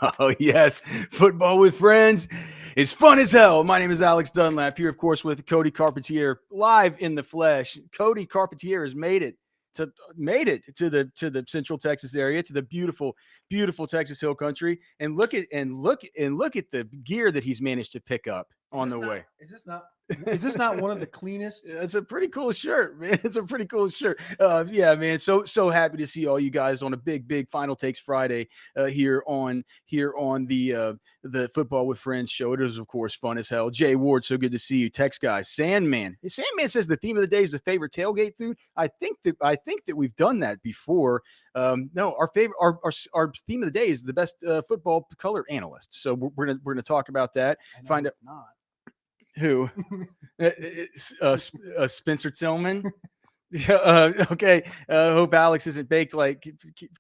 Oh, yes. Football with friends is fun as hell. My name is Alex Dunlap here, of course, with Cody Carpentier live in the flesh. Cody Carpentier has made it to the Central Texas area, to the beautiful Texas Hill Country. And look at the gear that he's managed to pick up on the way. Is this not one of the cleanest? It's a pretty cool shirt, man. It's a pretty cool shirt. Yeah, man. So happy to see all you guys on a big Final Takes Friday here on the Football with Friends show. It is, of course, fun as hell. Jay Ward, so good to see you. Text guy, Sandman says the theme of the day is the favorite tailgate food. I think that we've done that before. No, our theme of the day is the best football color analyst. So we're gonna talk about that. Find out. Not. Who? Spencer Tillman. Okay. Hope Alex isn't baked like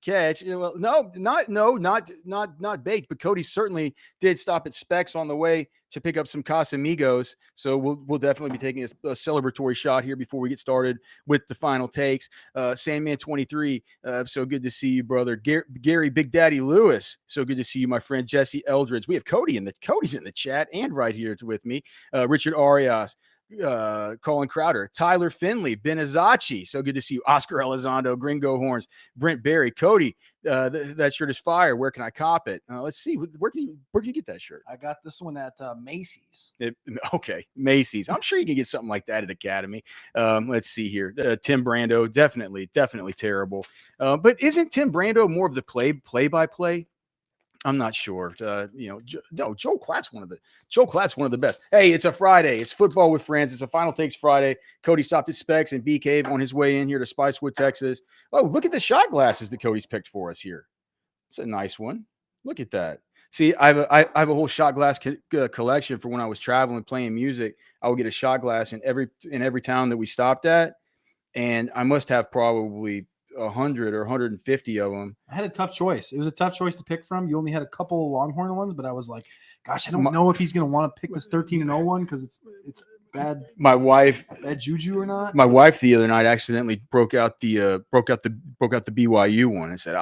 Catch. Well, not baked. But Cody certainly did stop at Specs on the way to pick up some Casamigos. So we'll definitely be taking a celebratory shot here before we get started with the final takes. Sandman 23. So good to see you, brother. Gary Big Daddy Lewis. So good to see you, my friend. Jesse Eldridge. We have Cody's in the chat and right here with me. Richard Arias. Colin Crowder, Tyler Finley, Benazacci. So good to see you. Oscar Elizondo, Gringo Horns, Brent Berry, Cody. That shirt is fire. Where can I cop it? Let's see. Where can you get that shirt? I got this one at Macy's. Okay, Macy's. I'm sure you can get something like that at Academy. Let's see here. Tim Brando, definitely terrible. But isn't Tim Brando more of the play-by-play? I'm not sure. Joe Klatt's one of the best. Hey, it's a Friday. It's Football with Friends. It's a Final Takes Friday. Cody stopped at Specs and B Cave on his way in here to Spicewood, Texas. Oh, look at the shot glasses that Cody's picked for us here. It's a nice one. Look at that. See, I have a whole shot glass collection for when I was traveling playing music. I would get a shot glass in every town that we stopped at, and I must have probably 100 or 150 of them. I had a tough choice. It was a tough choice to pick from. You only had a couple of Longhorn ones, but I was like, gosh, I don't know if he's going to want to pick this 13-0 one because it's bad. My wife, bad juju or not. My wife the other night accidentally broke out the BYU one and said,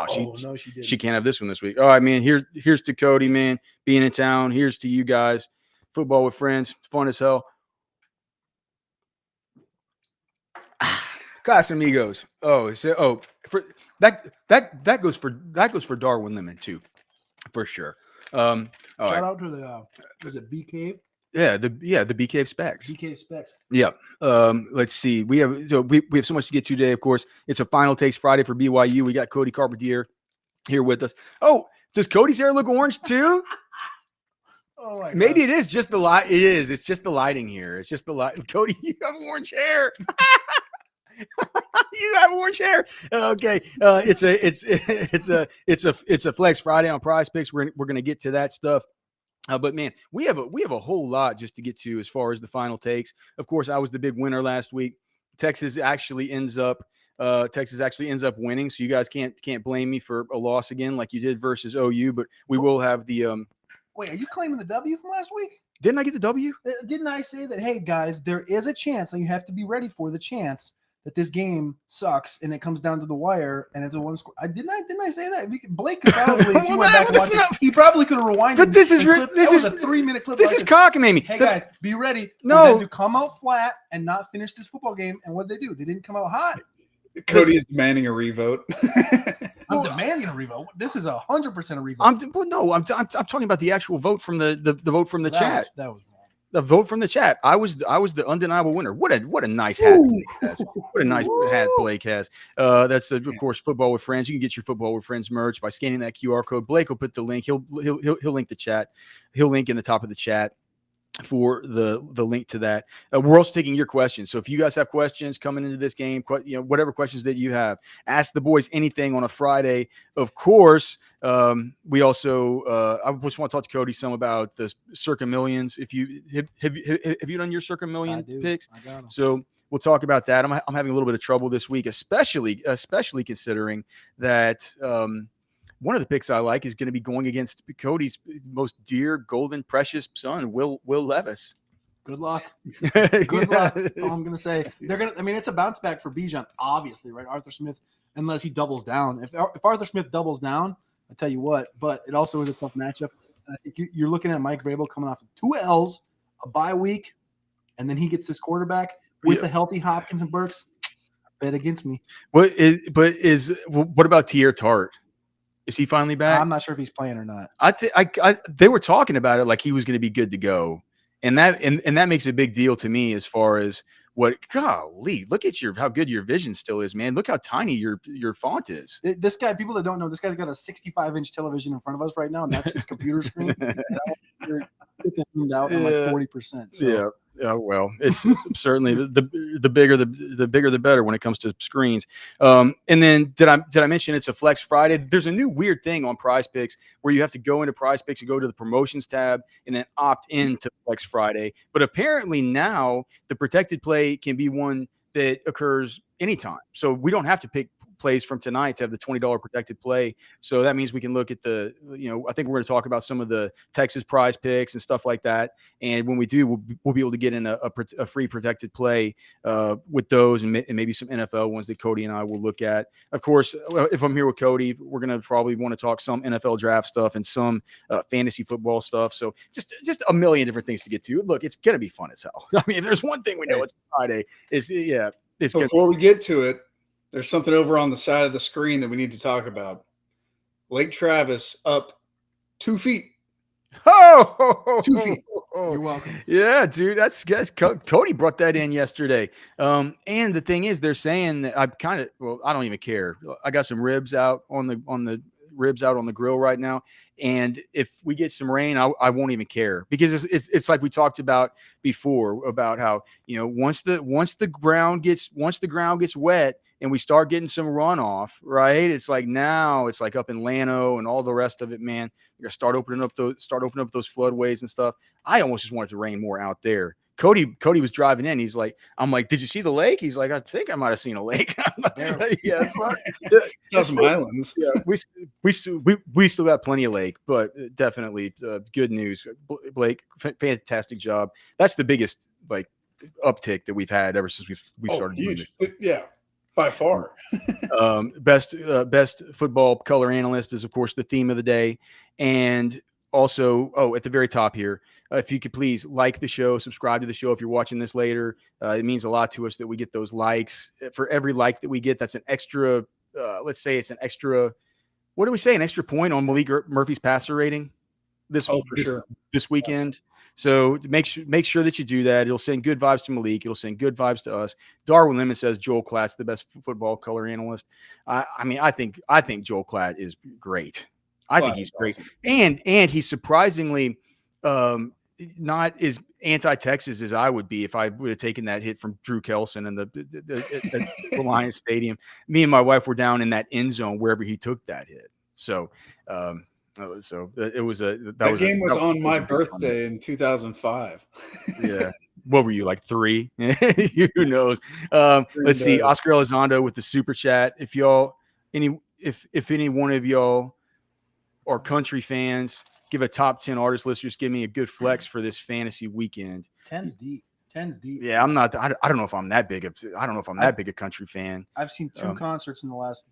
she can't have this one this week. All right, man. Here's to Cody, man, being in town. Here's to you guys. Football with Friends, fun as hell. Casamigos. For that goes for Darwin Lemon too, for sure. Shout out to the was it B Cave? Yeah, the B Cave Specs. B Cave Specs. Yeah. Let's see. We have so much to get to today. Of course, it's a Final Takes Friday for BYU. We got Cody Carpentier here with us. Oh, does Cody's hair look orange too? Oh my God. Maybe it is just the light. It is. It's just the lighting here. It's just the light. Cody, you have orange hair. You have orange hair. Okay. It's a Flex Friday on Prize Picks. We're gonna get to that stuff. But man, we have a whole lot just to get to as far as the final takes. Of course, I was the big winner last week. Texas actually ends up winning, so you guys can't blame me for a loss again like you did versus OU. But we will have the. Wait, are you claiming the W from last week? Didn't I get the W? Didn't I say that? Hey guys, there is a chance, and you have to be ready for the chance that this game sucks and it comes down to the wire and it's a one score. Didn't I say that? Blake could probably he probably could have rewinded. But this is a 3-minute clip. This is cockamamie. Hey guys, be ready. No, to come out flat and not finish this football game. And what did they do? They didn't come out hot. Cody is demanding a revote. I'm demanding a revote. This is 100% a revote. I'm talking about the actual vote from the vote from the chat. That was. The vote from the chat. I was the undeniable winner. What a nice hat Blake has. What a nice hat Blake has. That's of course Football with Friends. You can get your Football with Friends merch by scanning that QR code. Blake will put the link. He'll link the chat. He'll link in the top of the chat for the link to that. We're also taking your questions. So if you guys have questions coming into this game, whatever questions that you have, ask the boys anything on a Friday. Of course, we also I just want to talk to Cody some about the Circa Millions. If you have you done your Circa Million picks? I got them. So we'll talk about that. I'm having a little bit of trouble this week, especially considering that one of the picks I like is going to be going against Cody's most dear, golden, precious son, Will Levis. Good luck. Good luck. That's all I'm going to say. It's a bounce back for Bijan, obviously, right? Arthur Smith, unless he doubles down. If Arthur Smith doubles down, I tell you what, but it also is a tough matchup. I think you're looking at Mike Vrabel coming off of 2 L's, a bye week, and then he gets this quarterback with a healthy Hopkins and Burks. Bet against me. What about Tier Tart? Is he finally back? I'm not sure if he's playing or not. They were talking about it like he was going to be good to go, and that makes a big deal to me as far as what. Golly, look at how good your vision still is, man. Look how tiny your font is. This guy, people that don't know, this guy's got a 65-inch television in front of us right now, and that's his computer screen. Out in like 40%. So. Yeah. Well, it's certainly the bigger the better when it comes to screens. And then did I mention it's a Flex Friday? There's a new weird thing on Prize Picks where you have to go into Prize Picks and go to the promotions tab and then opt into Flex Friday. But apparently now the protected play can be one that occurs anytime. So we don't have to pick plays from tonight to have the $20 protected play. So that means we can look at I think we're going to talk about some of the Texas Prize Picks and stuff like that. And when we do, we'll be able to get in a free protected play with those and maybe some NFL ones that Cody and I will look at. Of course, if I'm here with Cody, we're going to probably want to talk some NFL draft stuff and some fantasy football stuff. So just a million different things to get to. Look, it's going to be fun as hell. I mean, if there's one thing we know, it's Friday. So before we get to it, there's something over on the side of the screen that we need to talk about. Lake Travis up 2 feet. Oh, 2 feet. You're welcome. Yeah, dude. That's Cody brought that in yesterday. And the thing is, they're saying that I don't even care. I got some ribs out on the grill right now. And if we get some rain, I won't even care because it's like we talked about before about how, once the ground gets wet and we start getting some runoff, right? It's like now it's like up in Llano and all the rest of it, man. You're gonna start opening up those floodways and stuff. I almost just wanted to rain more out there. Cody was driving in. He's like, I'm like, did you see the lake? He's like, I think I might have seen a lake. Yeah, it's some islands. Yeah, we still got plenty of lake, but definitely good news. Blake, fantastic job. That's the biggest uptick that we've had ever since we started doing it. Yeah, by far. Best football color analyst is of course the theme of the day, and also at the very top here. If you could please like the show, subscribe to the show if you're watching this later. It means a lot to us that we get those likes. For every like that we get, that's an extra, let's say it's an extra, what do we say? An extra point on Malik Murphy's passer rating this weekend. So make sure that you do that. It'll send good vibes to Malik. It'll send good vibes to us. Darwin Lemon says Joel Klatt's the best football color analyst. I think Joel Klatt is great. I think he's great. Awesome. And he's surprisingly not as anti-Texas as I would be if I would have taken that hit from Drew Kelson in the Reliance Stadium. Me and my wife were down in that end zone wherever he took that hit. So it was that game was on my birthday in 2005. Yeah. What were you, like 3? Who knows? Let's see. Oscar Elizondo with the super chat. If any one of y'all are country fans, give a top 10 artist list. Just give me a good flex for this fantasy weekend. 10's deep. Yeah, I'm not. I don't know if I'm that big of. I don't know if I'm that big a country fan. I've seen 2 concerts in the last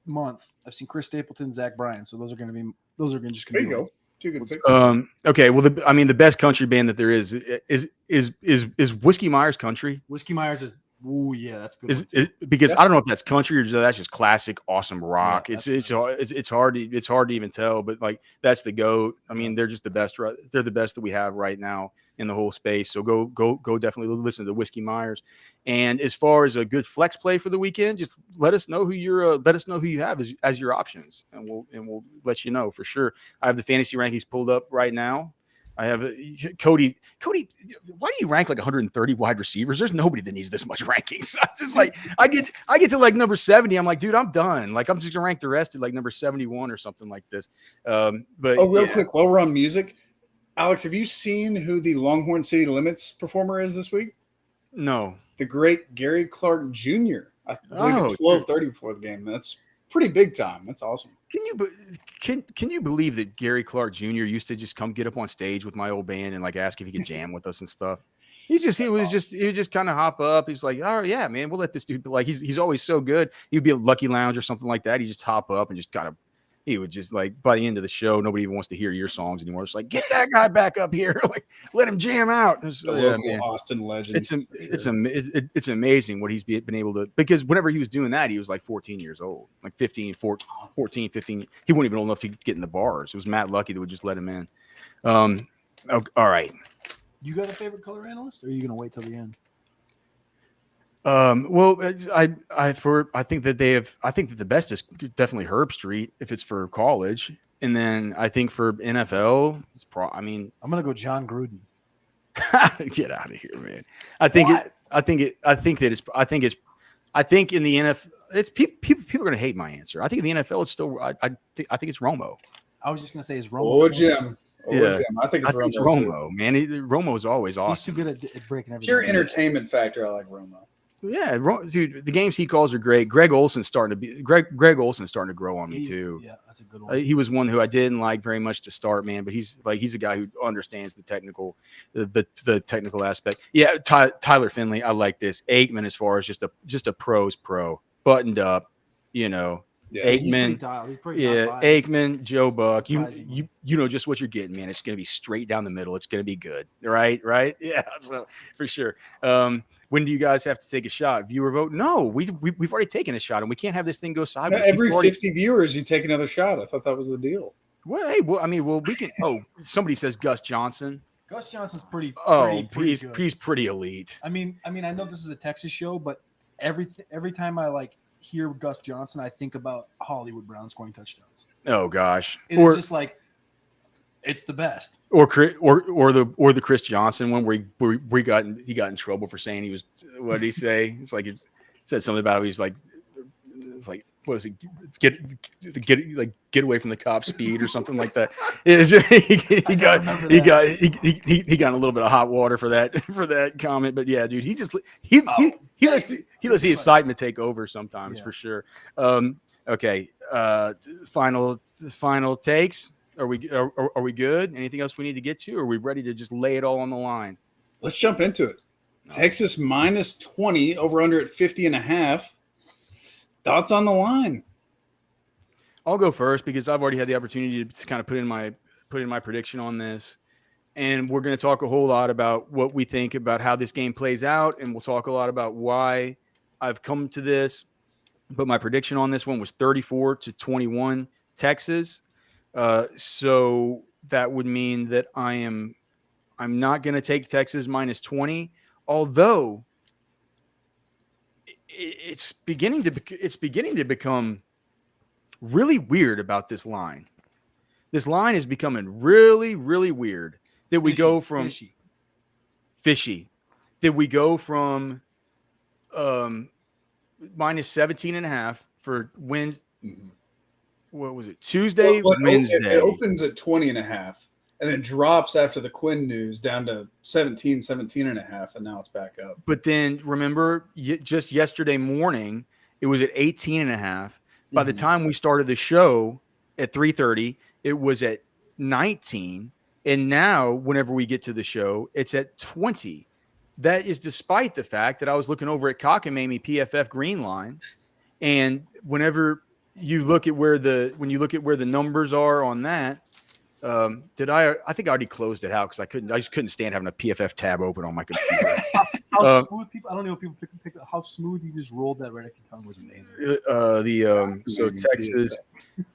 month. I've seen Chris Stapleton, Zach Bryan. So those are going to be. There you go. 2 good picks. Okay. Well, the best country band that there is Whiskey Myers country. Whiskey Myers is. Oh yeah, that's good. Because I don't know if that's country or that's just classic, awesome rock. Yeah, it's hard to even tell, but like that's the GOAT. I mean, they're just the best. They're the best that we have right now in the whole space. So go definitely listen to Whiskey Myers. And as far as a good flex play for the weekend, just let us know who you have as your options, and we'll let you know for sure. I have the fantasy rankings pulled up right now. I have Cody. Why do you rank like 130 wide receivers? There's nobody that needs this much rankings. I just like I get to like number 70. I'm like, dude, I'm done. Like I'm just gonna rank the rest at like number 71 or something like this. But real quick, while we're on music, Alex, have you seen who the Longhorn City Limits performer is this week? No. The great Gary Clark Jr. I believe at 12:30 before the game. That's pretty big time. That's awesome. Can you believe that Gary Clark Jr. used to just come get up on stage with my old band and like ask if he could jam with us and stuff? He would just kind of hop up. He's like, oh yeah, man, we'll let this dude. Like he's always so good. He'd be a Lucky Lounge or something like that. He just hop up and just kind of he would just like by the end of the show, nobody even wants to hear your songs anymore. It's like, get that guy back up here, like let him jam out. The local Austin legend. It's amazing what he's been able to, because whenever he was doing that, he was like 14 years old, like 14, 15. He wasn't even old enough to get in the bars. It was Matt Lucky that would just let him in. All right. You got a favorite color analyst, or are you going to wait till the end? Well, I think that the best is definitely Herb Street if it's for college, and then I think for NFL, I'm gonna go John Gruden. Get out of here, man. I think in the NFL, it's people are gonna hate my answer. I think in the NFL, it's still I think it's Romo. I was just gonna say it's Romo. Oh, Jim. Yeah, Jim. I think it's Romo, man. Romo is always awesome. He's too good at breaking everything. Pure entertainment factor. I like Romo. Yeah, dude, the games he calls are great. Greg Olson's starting to grow on me too. Yeah, that's a good one. He was one who I didn't like very much to start, man, but he's a guy who understands the technical aspect. Yeah, Tyler Finley, I like this. Aikman, as far as just a pro's pro, buttoned up, you know. Yeah, Aikman, Aikman, Joe Buck. You know just what you're getting, man. It's gonna be straight down the middle. It's gonna be good, right? Yeah, so for sure. When do you guys have to take a shot? Viewer vote? No, we've already taken a shot, and we can't have this thing go sideways. Every 50 viewers, you take another shot. I thought that was the deal. Well, hey, we can. Oh, somebody says Gus Johnson. Gus Johnson's pretty he's pretty elite. I mean, I know this is a Texas show, but every time I hear Gus Johnson, I think about Hollywood Brown scoring touchdowns. Oh gosh, it's just like it's the best. Or the Chris Johnson one where he got in trouble for saying he was, what did he say? It's like he said something about he's like, it's like, what was it? Get away from the cop speed or something like that. He got in a little bit of hot water for that comment. But yeah, dude, he lets the excitement take over sometimes, for sure. Okay. Final takes. Are we good? Anything else we need to get to? Or are we ready to just lay it all on the line? Let's jump into it. Texas minus 20, over under at 50.5. Thoughts on the line? I'll go first because I've already had the opportunity to kind of put in my prediction on this. And we're going to talk a whole lot about what we think about how this game plays out. And we'll talk a lot about why I've come to this. But my prediction on this one was 34-21 Texas. So that would mean that I'm not going to take Texas minus 20, although it's beginning to become really weird about this line. This line is becoming really, really weird. That we go from fishy. That we go from minus 17.5 for wins. What was it? Tuesday, Wednesday. It opens at 20.5 and then drops after the Quinn news down to 17.5, and now it's back up. But then remember, just yesterday morning, it was at 18.5. By the time we started the show at 3:30, it was at 19. And now, whenever we get to the show, it's at 20. That is despite the fact that I was looking over at Cockamamie PFF Green Line, and whenever you look at where the numbers are on that, I think I already closed it out because I just couldn't stand having a PFF tab open on my computer. How smooth people, I don't know if people pick up how smooth you just rolled that right at your tongue was amazing. So Texas,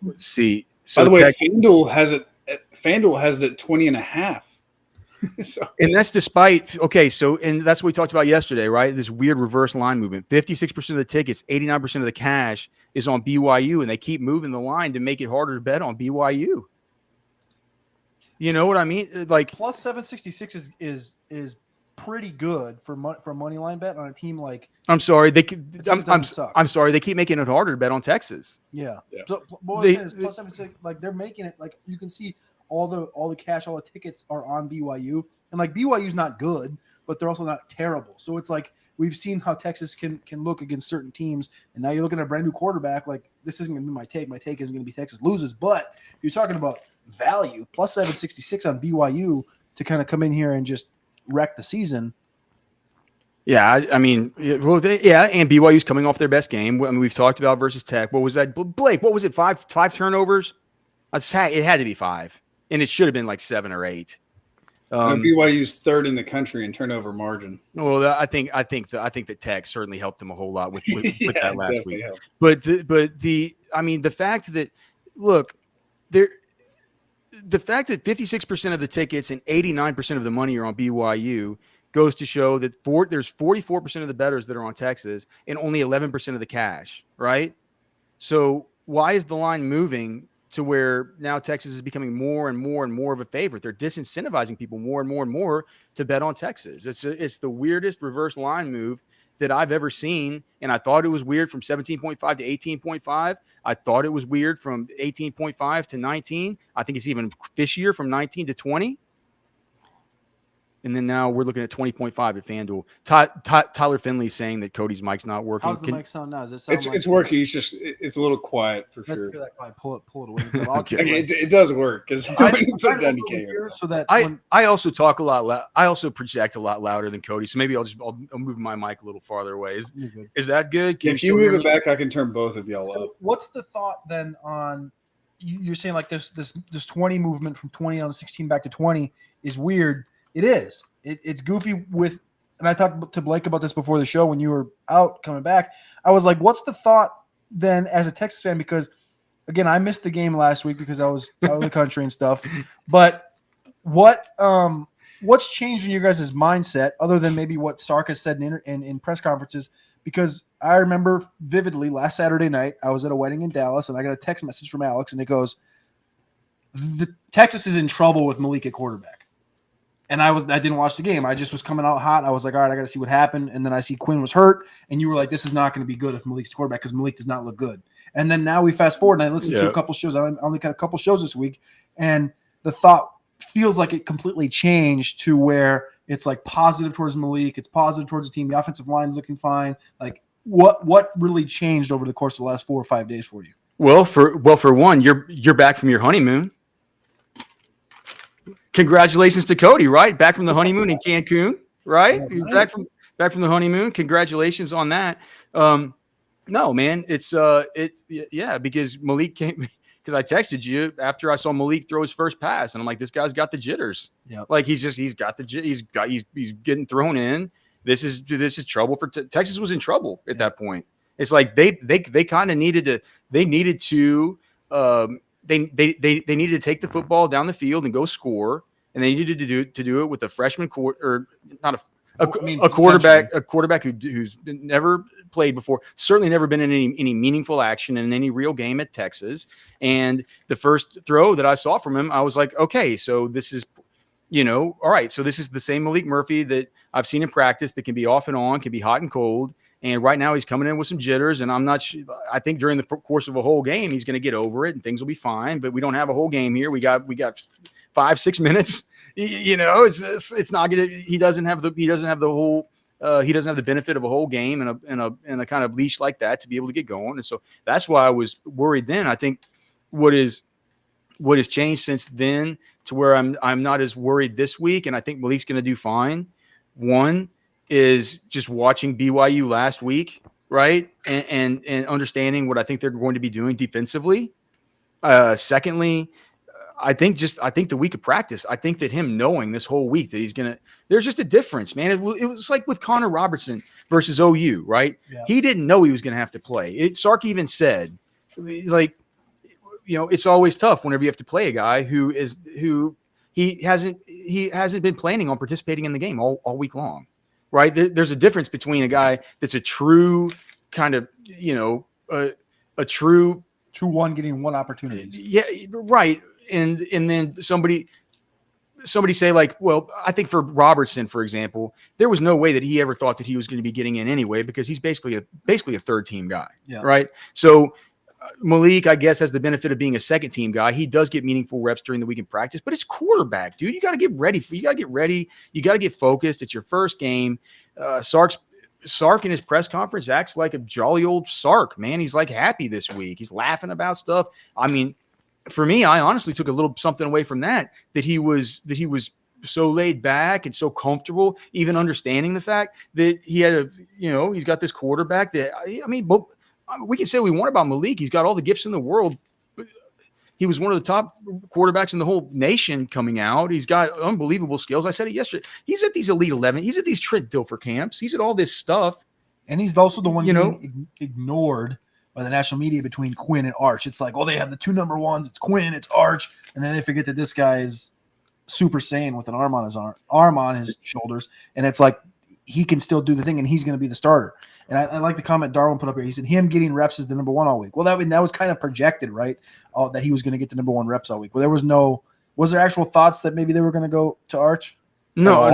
let's see. So by the way, FanDuel has it at 20.5. And that's despite and that's what we talked about yesterday, right? This weird reverse line movement. 56% of the tickets, 89% of the cash is on BYU, and they keep moving the line to make it harder to bet on BYU. You know what I mean? Like plus 766 is pretty good for money line bet on a team like. I'm sorry, I'm sorry, they keep making it harder to bet on Texas. Yeah. So what I'm saying is plus 766, like they're making it like you can see. All the cash, all the tickets are on BYU, and like BYU's not good, but they're also not terrible. So it's like we've seen how Texas can look against certain teams, and now you're looking at a brand new quarterback. Like this isn't going to be my take. My take isn't going to be Texas loses, but you're talking about value plus 766 on BYU to kind of come in here and just wreck the season. Yeah, I mean, and BYU's coming off their best game. I mean, we've talked about versus Tech. What was that, Blake? What was it? Five turnovers. It had to be 5, and it should have been like 7 or 8. BYU's third in the country in turnover margin. Well, I think that Tech certainly helped them a whole lot with that last week. Helped. But the fact that the fact that 56% of the tickets and 89% of the money are on BYU goes to show that there's 44% of the bettors that are on Texas and only 11% of the cash, right? So why is the line moving to where now Texas is becoming more and more and more of a favorite? They're disincentivizing people more and more and more to bet on Texas. It's the weirdest reverse line move that I've ever seen. And I thought it was weird from 17.5 to 18.5. I thought it was weird from 18.5 to 19. I think it's even fishier from 19 to 20. And then now we're looking at 20.5 at FanDuel. Tyler Finley saying that Cody's mic's not working. How's the mic sound now? Does it sound it's working. It's a little quiet for sure. That guy pull it away. So it does work because put it down to here. So that I also talk a lot. I also project a lot louder than Cody. So maybe I'll move my mic a little farther away. Is that good? If you move it back, I can turn both of y'all up. What's the thought then on? You're saying like this 20 movement from 20 down to 16 back to 20 is weird. It is. It's goofy and I talked to Blake about this before the show when you were out coming back. I was like, what's the thought then as a Texas fan? Because, again, I missed the game last week because I was out of the country and stuff. But what's changed in your guys' mindset other than maybe what Circa said in press conferences? Because I remember vividly last Saturday night, I was at a wedding in Dallas, and I got a text message from Alex, and it goes, Texas is in trouble with Malik at quarterback. And I didn't watch the game. I just was coming out hot. I was like, all right, I got to see what happened. And then I see Quinn was hurt. And you were like, this is not going to be good if Malik's quarterback because Malik does not look good. And then now we fast forward and I listened to a couple shows. I only got a couple shows this week. And the thought feels like it completely changed to where it's like positive towards Malik. It's positive towards the team. The offensive line is looking fine. Like what really changed over the course of the last 4 or 5 days for you? Well, for one, you're back from your honeymoon. Congratulations to Cody, right? Back from the honeymoon in Cancun, right? Back from the honeymoon. Congratulations on that. No, man, it's because Malik came because I texted you after I saw Malik throw his first pass, and I'm like, this guy's got the jitters. Yeah, like he's getting thrown in. This is trouble for Texas was in trouble at that point. It's like they kind of needed to they needed to take the football down the field and go score, and they needed to do it with a freshman quarterback who's never played before, certainly never been in any meaningful action in any real game at Texas. And the first throw that I saw from him, I was like, okay, so this is, all right, so this is the same Malik Murphy that I've seen in practice that can be off and on, can be hot and cold. And right now he's coming in with some jitters, and I'm not sure. I think during the course of a whole game, he's going to get over it and things will be fine. But we don't have a whole game here. We got 5-6 minutes. It's not going to. He doesn't have the whole. He doesn't have the benefit of a whole game and a kind of leash like that to be able to get going. And so that's why I was worried then. I think what has changed since then to where I'm not as worried this week, and I think Malik's going to do fine. One is just watching BYU last week, right? And understanding what I think they're going to be doing defensively. Secondly, I think the week of practice, I think that him knowing this whole week that there's just a difference, man. It was like with Connor Robertson versus OU, right? Yeah. He didn't know he was going to have to play. Sark even said, like, it's always tough whenever you have to play a guy who he hasn't been planning on participating in the game all week long. Right. There's a difference between a guy that's a true kind of, a true one getting one opportunity. Yeah. Right. And then somebody say like, well, I think for Robertson, for example, there was no way that he ever thought that he was going to be getting in anyway, because he's basically a third team guy. Yeah. Right. So Malik, I guess, has the benefit of being a second team guy. He does get meaningful reps during the week in practice, but it's quarterback, dude. You got to get ready. You got to get ready. You got to get focused. It's your first game. Sark in his press conference acts like a jolly old Sark, man. He's like happy this week. He's laughing about stuff. I mean, for me, I honestly took a little something away from that he was so laid back and so comfortable, even understanding the fact that he had he's got this quarterback that, I mean, we can say we want about Malik. He's got all the gifts in the world. But He was one of the top quarterbacks in the whole nation coming out. He's got unbelievable skills. I said it yesterday. He's at these Elite 11. He's at these Trent Dilfer camps. He's at all this stuff. And he's also the one being ignored by the national media between Quinn and Arch. It's like, oh, they have the 2 number ones. It's Quinn, it's Arch. And then they forget that this guy is Super Saiyan with an arm on his shoulders. And it's like, he can still do the thing, and he's going to be the starter. And I like the comment Darwin put up here. He said him getting reps is the number 1 all week. Well, that was kind of projected, right? That he was going to get the number 1 reps all week. Well, was there actual thoughts that maybe they were going to go to Arch? No.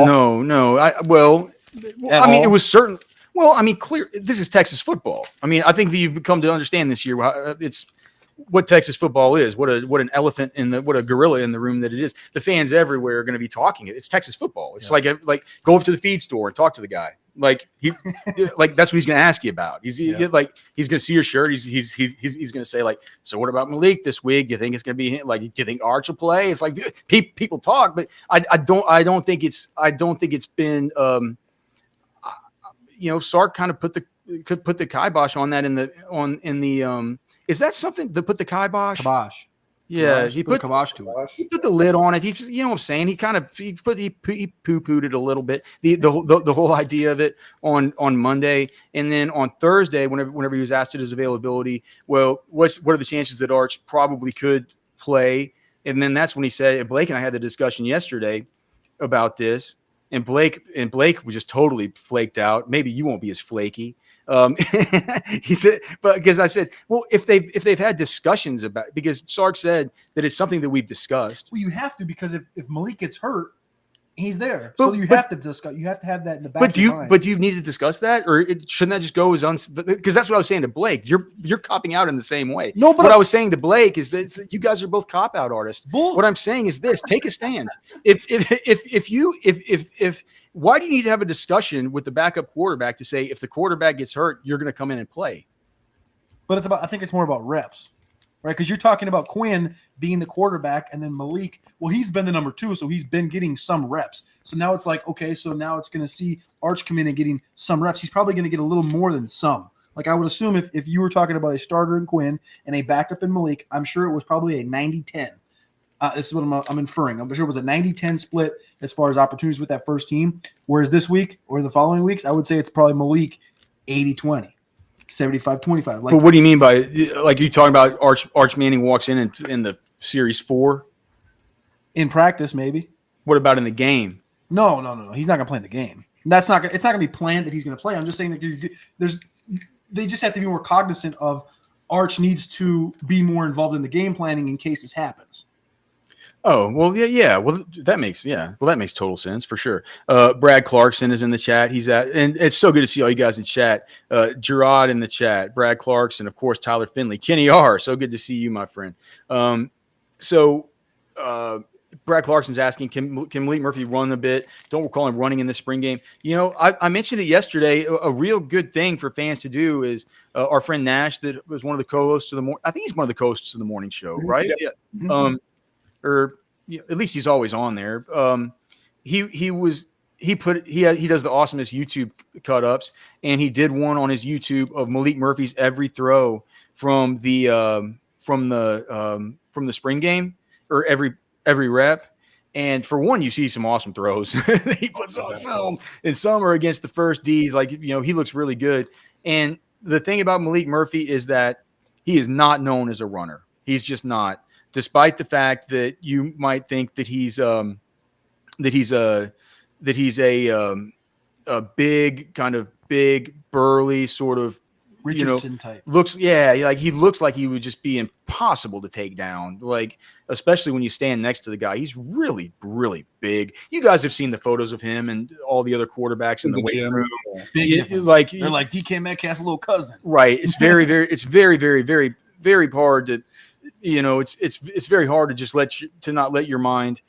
It was certain. Well, I mean, clear. This is Texas football. I mean, I think that you've come to understand this year. It's what Texas football is. What an elephant what a gorilla in the room that it is. The fans everywhere are going to be talking it. It's Texas football. It's like go up to the feed store and talk to the guy. Like that's what he's going to ask you about. He's going to see your shirt. He's going to say like, so what about Malik this week? Do you think it's going to be like? Do you think Arch will play? It's like people talk, but I don't think it's been. Sark kind of put the kibosh on that in the. Is that something to put the kibosh? Kibosh. Yeah, he put kibosh to it. He put the lid on it. You know what I'm saying? He poo-pooed it a little bit. The whole idea of it on Monday, and then on Thursday, whenever he was asked at his availability, well, what are the chances that Arch probably could play? And then that's when he said, and Blake and I had the discussion yesterday about this, and Blake was just totally flaked out. Maybe you won't be as flaky. He said, but because I said, well, if they've had discussions about, because Sark said that it's something that we've discussed. Well, you have to, because if Malik gets hurt, he's there. So you have to discuss. You have to have that in the back. Do you need to discuss that, or shouldn't that just go as because that's what I was saying to Blake. You're copping out in the same way. No, but what I was saying to Blake is that you guys are both cop out artists. What I'm saying is this: take a stand. If why do you need to have a discussion with the backup quarterback to say if the quarterback gets hurt, you're going to come in and play? But I think it's more about reps. Right, because you're talking about Quinn being the quarterback, and then Malik. Well, he's been the number 2, so he's been getting some reps. So now it's like, okay, so now it's going to see Arch come in and getting some reps. He's probably going to get a little more than some. Like I would assume if you were talking about a starter in Quinn and a backup in Malik, I'm sure it was probably a 90-10. This is what I'm inferring. I'm sure it was a 90-10 split as far as opportunities with that first team. Whereas this week or the following weeks, I would say it's probably Malik 80-20. 75-25. But what do you mean by like you talking about Arch Manning walks in the series 4? In practice, maybe. What about in the game? No. He's not going to play in the game. It's not going to be planned that he's going to play. I'm just saying that they just have to be more cognizant of Arch needs to be more involved in the game planning in case this happens. Oh, well, yeah. Well, that makes total sense for sure. Brad Clarkson is in the chat. And it's so good to see all you guys in chat. Gerard in the chat, Brad Clarkson, of course, Tyler Finley, Kenny R. So good to see you, my friend. Brad Clarkson's asking, can Malik Murphy run a bit? Don't recall him running in the spring game. I mentioned it yesterday. A real good thing for fans to do is our friend Nash, that was one of the co-hosts of the morning. I think he's one of the co-hosts of the morning show, right? Yeah. Mm-hmm. Or at least he's always on there. He does the awesomest YouTube cut ups, and he did one on his YouTube of Malik Murphy's every throw from the spring game, or every rep. And for one, you see some awesome throws that he puts on film, and some are against the first D's. Like, he looks really good. And the thing about Malik Murphy is that he is not known as a runner. He's just not. Despite the fact that you might think that he's a big burly sort of Richardson type. He looks like he would just be impossible to take down. Like, especially when you stand next to the guy, he's really, really big. You guys have seen the photos of him and all the other quarterbacks in the weight room. Big, they're like DK Metcalf's little cousin, right? It's very, very, very, very, very hard to. It's very hard to just not let your mind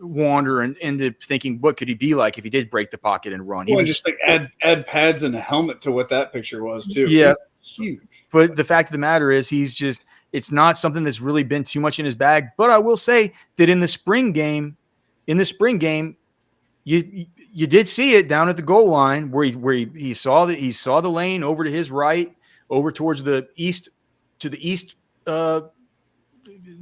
wander and into thinking what could he be like if he did break the pocket and run. Add pads and a helmet to what that picture was too. Yeah, huge. But the fact of the matter is, it's not something that's really been too much in his bag. But I will say that in the spring game, you did see it down at the goal line where he saw the lane over to his right, over towards the east. To the east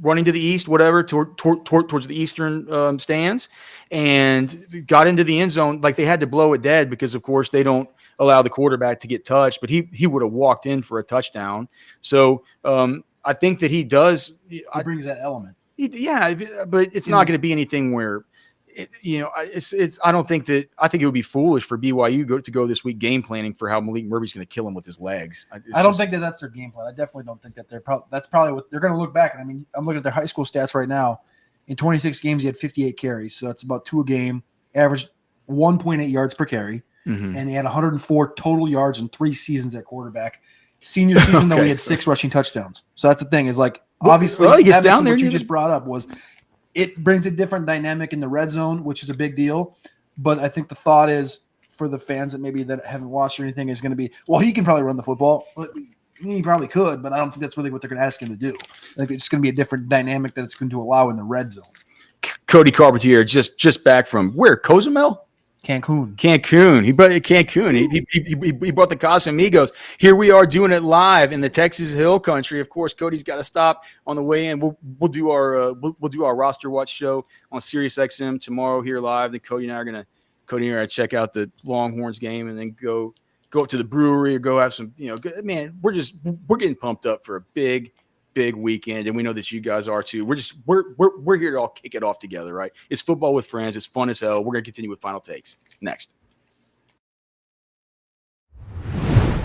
running to the east, whatever, towards the eastern stands, and got into the end zone. Like, they had to blow it dead because, of course, they don't allow the quarterback to get touched, but he would have walked in for a touchdown. So I think that he does. He brings that element. But it's not going to be anything where, I don't think that. I think it would be foolish for BYU to go this week game planning for how Malik Murphy's going to kill him with his legs. I don't think that's their game plan. I definitely don't think that that's probably what they're going to look back. I mean, I'm looking at their high school stats right now. In 26 games, he had 58 carries, so that's about 2 a game. Averaged 1.8 yards per carry, and he had 104 total yards in 3 seasons at quarterback. Senior season, though, he had 6 rushing touchdowns. So that's the thing, is like, obviously, he gets down there. What you just brought up was it brings a different dynamic in the red zone, which is a big deal. But I think the thought is, for the fans that haven't watched or anything, is going to be, well, he can probably run the football. He probably could, but I don't think that's really what they're going to ask him to do. I think it's going to be a different dynamic that it's going to allow in the red zone. Cody Carpentier just back from where? Cozumel? Cancun. He brought Cancun. He brought the Casamigos. Here we are doing it live in the Texas Hill Country. Of course, Cody's got to stop on the way in. We'll do our roster watch show on Sirius XM tomorrow here live. Then Cody and I are gonna check out the Longhorns game and then go up to the brewery or go have some. Man, we're getting pumped up for a big weekend, and we know that you guys are too. We're here to all kick it off together, right? It's football with friends. It's fun as hell. We're gonna continue with final takes next.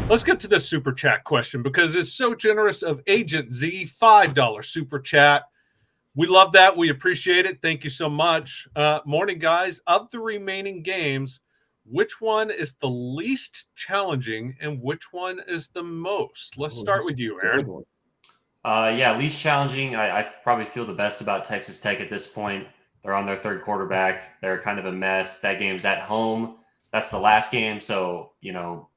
Let's get to this super chat question because it's so generous of Agent Z, $5 super chat. We love that. We appreciate it. Thank you so much. Morning, guys. Of the remaining games, which one is the least challenging and which one is the most? Let's start with you, Aaron. Least challenging. I probably feel the best about Texas Tech at this point. They're on their 3rd quarterback. They're kind of a mess. That game's at home. That's the last game. So,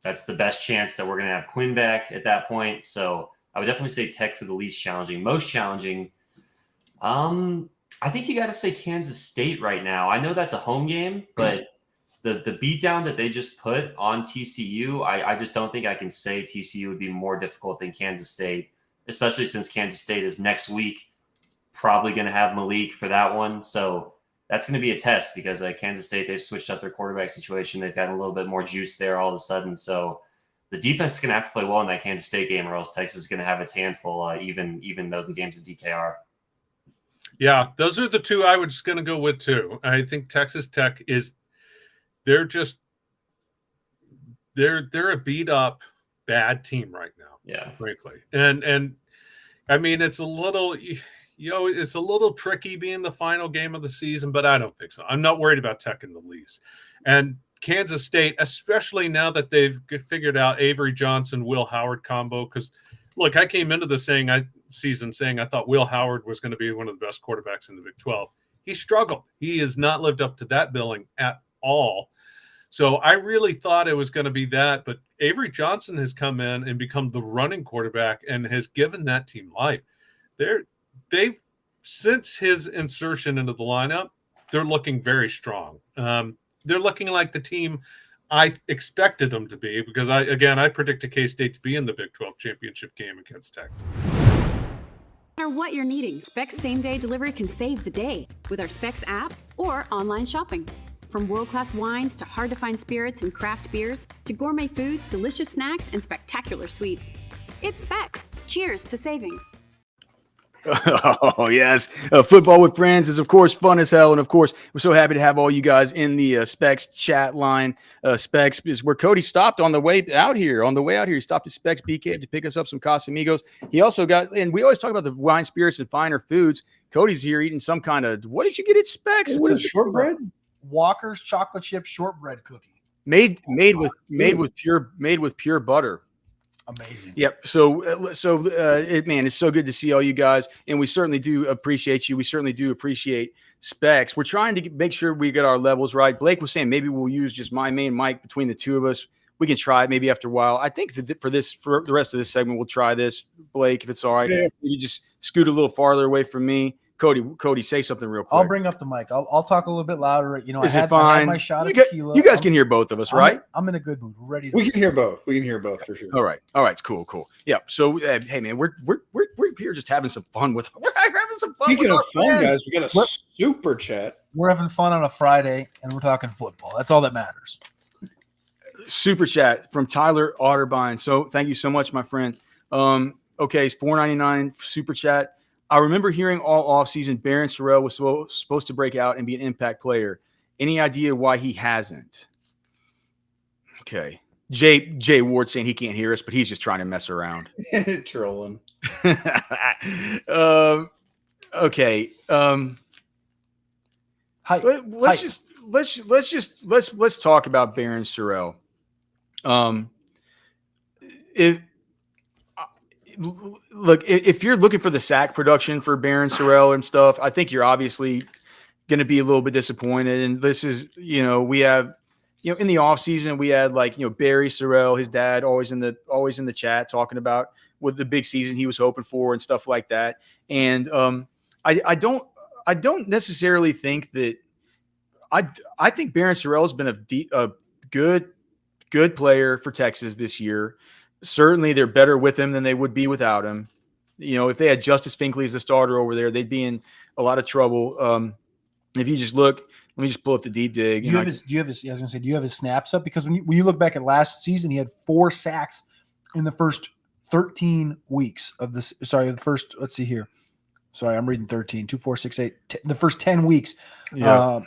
that's the best chance that we're going to have Quinn back at that point. So I would definitely say Tech for the least challenging. Most challenging, I think you got to say Kansas State right now. I know that's a home game, but the beatdown that they just put on TCU, I just don't think I can say TCU would be more difficult than Kansas State, especially since Kansas State is next week, probably going to have Malik for that one. So that's going to be a test because Kansas State, they've switched up their quarterback situation. They've got a little bit more juice there all of a sudden. So the defense is going to have to play well in that Kansas State game or else Texas is going to have its handful, even though the game's a DKR. Yeah, those are the two I was just going to go with too. I think Texas Tech they're a beat up bad team right now. Yeah, frankly. And I mean, it's a little, it's a little tricky being the final game of the season, but I don't think so. I'm not worried about Tech in the least. And Kansas State, especially now that they've figured out Avery Johnson, Will Howard combo. Because look, I came into the season saying I thought Will Howard was going to be one of the best quarterbacks in the Big 12. He struggled. He has not lived up to that billing at all. So I really thought it was going to be that, but Avery Johnson has come in and become the running quarterback and has given that team life. They've since his insertion into the lineup, they're looking very strong. They're looking like the team I expected them to be because I predicted K-State to be in the Big 12 championship game against Texas. No matter what you're needing, Specs same-day delivery can save the day with our Specs app or online shopping. From world-class wines to hard-to-find spirits and craft beers to gourmet foods, delicious snacks, and spectacular sweets. It's Specs. Cheers to savings. Oh, yes. Football with friends is, of course, fun as hell. And, of course, we're so happy to have all you guys in the Specs chat line. Specs is where Cody stopped on the way out here. He stopped at Specs BK to pick us up some Casamigos. He also got – and we always talk about the wine, spirits, and finer foods. Cody's here eating some kind of – what did you get at Specs? What is shortbread? Walker's chocolate chip shortbread cookie. Made with pure butter. Amazing. Yep. So it's so good to see all you guys, and we certainly do appreciate you. We certainly do appreciate Specs. We're trying to make sure we get our levels right. Blake was saying maybe we'll use just my main mic between the two of us. We can try it maybe after a while. I think that for the rest of this segment, we'll try this, Blake, if it's all right. Yeah. You just scoot a little farther away from me. Cody, say something real quick. I'll bring up the mic. I'll talk a little bit louder. Is it fine? I had my shot of tequila. You guys can hear both of us, right? I'm in a good mood. We're ready. We can hear both. We can hear both for sure. All right. It's cool. Yeah. So, hey, man, we're here just having some fun with. some fun Speaking with of our fun, friends. guys, we got a super chat. We're having fun on a Friday, and we're talking football. That's all that matters. Super chat from Tyler Otterbein. So thank you so much, my friend. Okay, it's $4.99 super chat. I remember hearing all offseason Barron Sorrell was supposed to break out and be an impact player. Any idea why he hasn't? Okay. Jay Ward saying he can't hear us, but he's just trying to mess around. Trolling. Okay. Let's talk about Barron Sorrell. If you're looking for the sack production for Barron Sorrell and stuff, I think you're obviously going to be a little bit disappointed. And this is, we have, in the offseason, we had Barry Sorrell, his dad, always in the chat talking about what the big season he was hoping for and stuff like that. And I don't necessarily think that I think Barron Sorrell has been a good player for Texas this year. Certainly, they're better with him than they would be without him. If they had Justice Finkley as the starter over there, they'd be in a lot of trouble. If you just look, let me just pull up the deep dig. Do you have his snaps up? Because when you look back at last season, he had 4 sacks in the first 13 weeks of this. Sorry, the first. Let's see here. Sorry, I'm reading 13. 2, 4, 6, 8. The first 10 weeks. Yeah.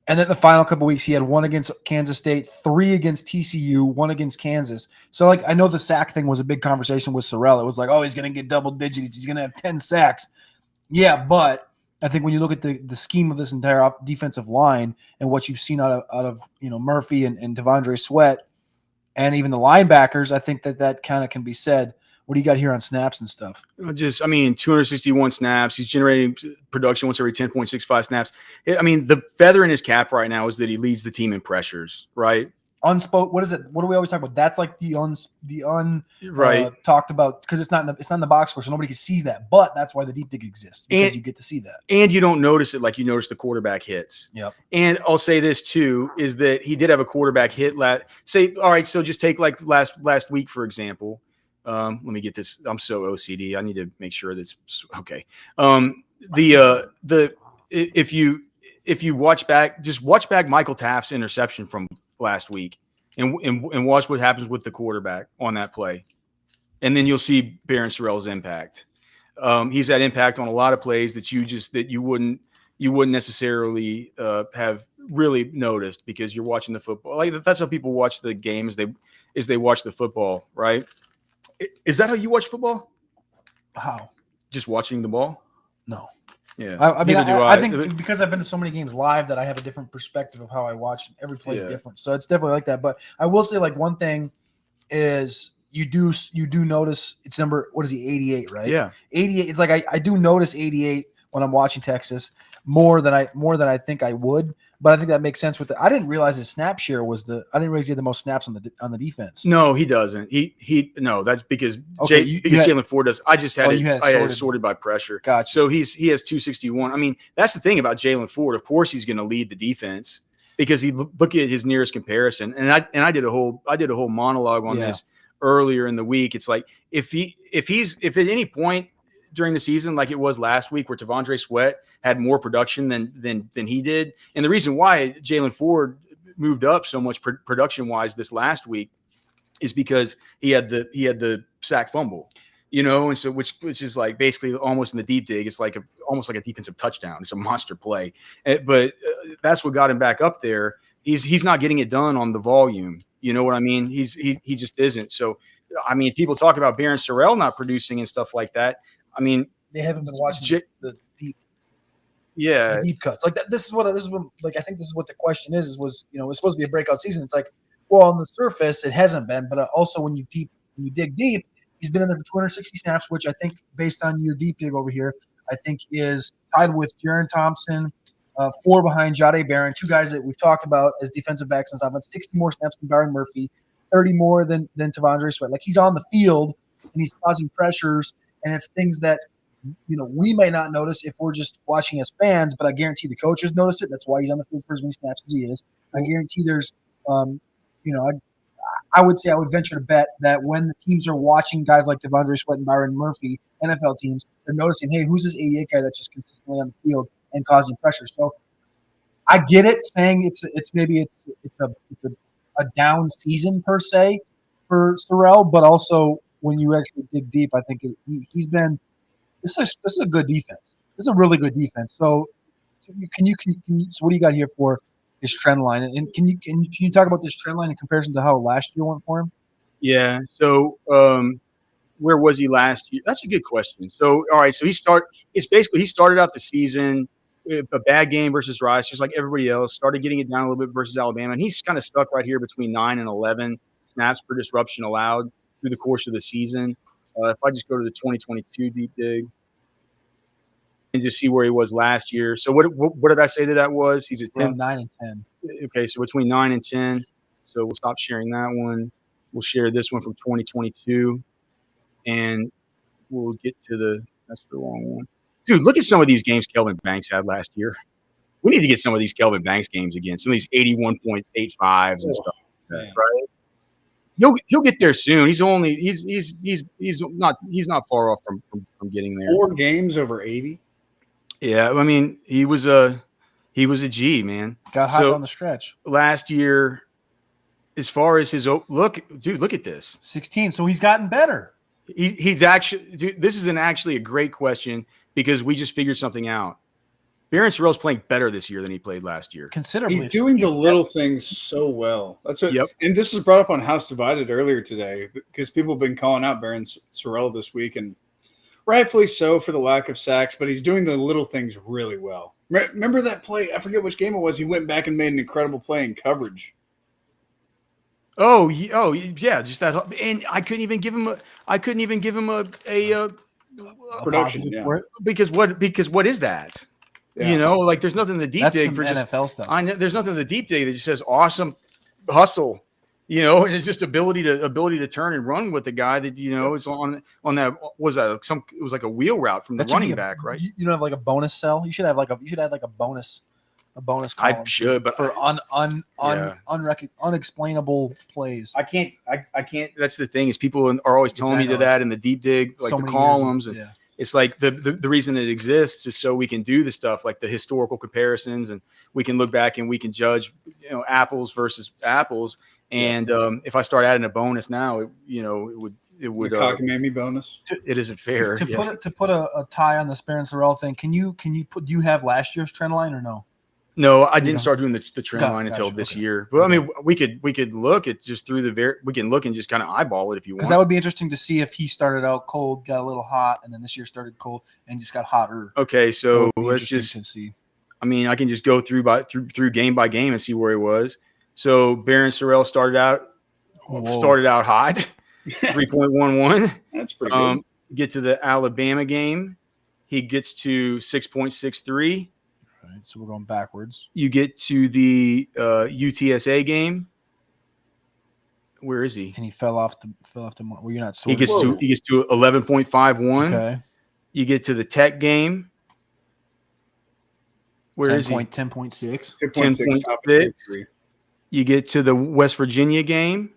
And then the final couple of weeks, he had 1 against Kansas State, 3 against TCU, 1 against Kansas. So, I know the sack thing was a big conversation with Sorrell. It was like, oh, he's going to get double digits. He's going to have 10 sacks. Yeah, but I think when you look at the scheme of this entire defensive line and what you've seen out of Murphy and DeAndre Sweat and even the linebackers, I think that kind of can be said. What do you got here on snaps and stuff? 261 snaps. He's generating production once every 10.65 snaps. The feather in his cap right now is that he leads the team in pressures, right? What is it? What do we always talk about? That's like the talked about, because it's not in the box score, so nobody can see that. But that's why the deep dig exists, because you get to see that. And you don't notice it like you notice the quarterback hits. Yep. And I'll say this too, is that he did have a quarterback hit so just take last week, for example. Let me get this. I'm so OCD. I need to make sure that's okay. If you watch back Michael Taft's interception from last week and watch what happens with the quarterback on that play. And then you'll see Barron Sorrell's impact. He's had impact on a lot of plays that you wouldn't necessarily have really noticed because you're watching the football. That's how people watch the game as they watch the football, right? Is that how you watch football? How? Just watching the ball? No. Yeah. I think because I've been to so many games live that I have a different perspective of how I watch. Every play is different. So it's definitely like that. But I will say one thing is you do notice it's number, what is he, 88, right? Yeah. 88. It's I do notice 88 when I'm watching Texas more than I think I would. But I think that makes sense with it. I didn't realize his snap share I didn't realize he had the most snaps on the defense. No, he doesn't. No, that's because Jalen Ford does. I just had it sorted by pressure. Gotcha. So he has 261. That's the thing about Jalen Ford. Of course, he's going to lead the defense because look at his nearest comparison. And I did a whole monologue on this earlier in the week. It's like if at any point during the season, like it was last week, where DeAndre Sweat had more production than he did, and the reason why Jalen Ford moved up so much production wise this last week is because he had the sack fumble, and so which is like basically almost in the deep dig. It's almost like a defensive touchdown. It's a monster play, but that's what got him back up there. He's not getting it done on the volume. You know what I mean? He just isn't. So people talk about Barron Sorrell not producing and stuff like that. They haven't been watching the deep. Yeah, the deep cuts. This is what I think this is what the question is it's supposed to be a breakout season. It's on the surface it hasn't been, but also when you dig deep, he's been in there for 260 snaps, which I think based on your deep dig over here, I think is tied with Jaron Thompson, 4 behind Jahdae Barron, 2 guys that we've talked about as defensive backs since I've had 60 more snaps than Maalik Murphy, 30 more than DeAndre Sweat. He's on the field and he's causing pressures. And it's things that, we may not notice if we're just watching as fans, but I guarantee the coaches notice it. That's why he's on the field for as many snaps as he is. I guarantee there's, I would say I would venture to bet that when the teams are watching guys like DeAndre Sweat and Byron Murphy, NFL teams, they're noticing, hey, who's this 88 guy that's just consistently on the field and causing pressure? So I get it, saying it's a down season per se for Sorrell, but also when you actually dig deep, I think he's been. This is a good defense. This is a really good defense. So can you so what do you got here for his trend line? And can you talk about this trend line in comparison to how last year went for him? Yeah. So where was he last year? That's a good question. So all right. So he started out the season a bad game versus Rice, just like everybody else. Started getting it down a little bit versus Alabama, and he's kind of stuck right here between 9 and 11 snaps per disruption allowed through the course of the season. If I just go to the 2022 deep dig and just see where he was last year. So what did I say that was? He's at 10, 9 and 10. Okay, so between 9 and 10. So we'll stop sharing that one. We'll share this one from 2022, and we'll get to that's the wrong one. Dude, look at some of these games Kelvin Banks had last year. We need to get some of these Kelvin Banks games again. Some of these 81.85s and stuff like that, right? He'll get there soon. He's not far off from getting there. 4 games over 80. Yeah, I mean, he was a G, man. Got hot on the stretch last year. As far as his look at this 16. So he's gotten better. He's actually, dude, this is actually a great question because we just figured something out. Barron Sorrell's playing better this year than he played last year. Considerably. He's doing the little things so well. That's what. Yep. And this was brought up on House Divided earlier today because people have been calling out Barron Sorrell this week, and rightfully so for the lack of sacks. But he's doing the little things really well. Remember that play? I forget which game it was. He went back and made an incredible play in coverage. Oh yeah, just that. And I couldn't even give him a production because what is that? Yeah. You know, like there's nothing in the deep dig for NFL stuff. There's nothing in the deep dig that just says awesome hustle, you know, and it's just ability to turn and run with the guy that, you know, it's on that it was like a wheel route from the running back, right? You don't have like a bonus cell. You should have like a bonus column. I should, but for unexplainable plays. I can't. That's the thing is people are always telling me that in the deep dig, like the columns. It's like the reason it exists is so we can do the stuff like the historical comparisons, and we can look back and we can judge, you know, apples versus apples. And if I start adding a bonus now, it would the cockamamie bonus. It isn't fair. To put a tie on the Barron Sorrell thing. Can you do you have last year's trend line or no? No, I didn't start doing the trend line until this year. But I mean, we could look at just through we can look and just kind of eyeball it if you want. Because that would be interesting to see if he started out cold, got a little hot, and then this year started cold and just got hotter. Okay, so let's just see. I mean, I can just go through game by game and see where he was. So Barron Sorrell started out hot, 3.11. That's pretty good. Get to the Alabama game, he gets to 6.63. Right, so we're going backwards. You get to the UTSA game. Where is he? And he fell off the. Well, you're not. He gets to 11.51. Okay. You get to the Tech game. Where is he? 10.6. 10.6. You get to the West Virginia game.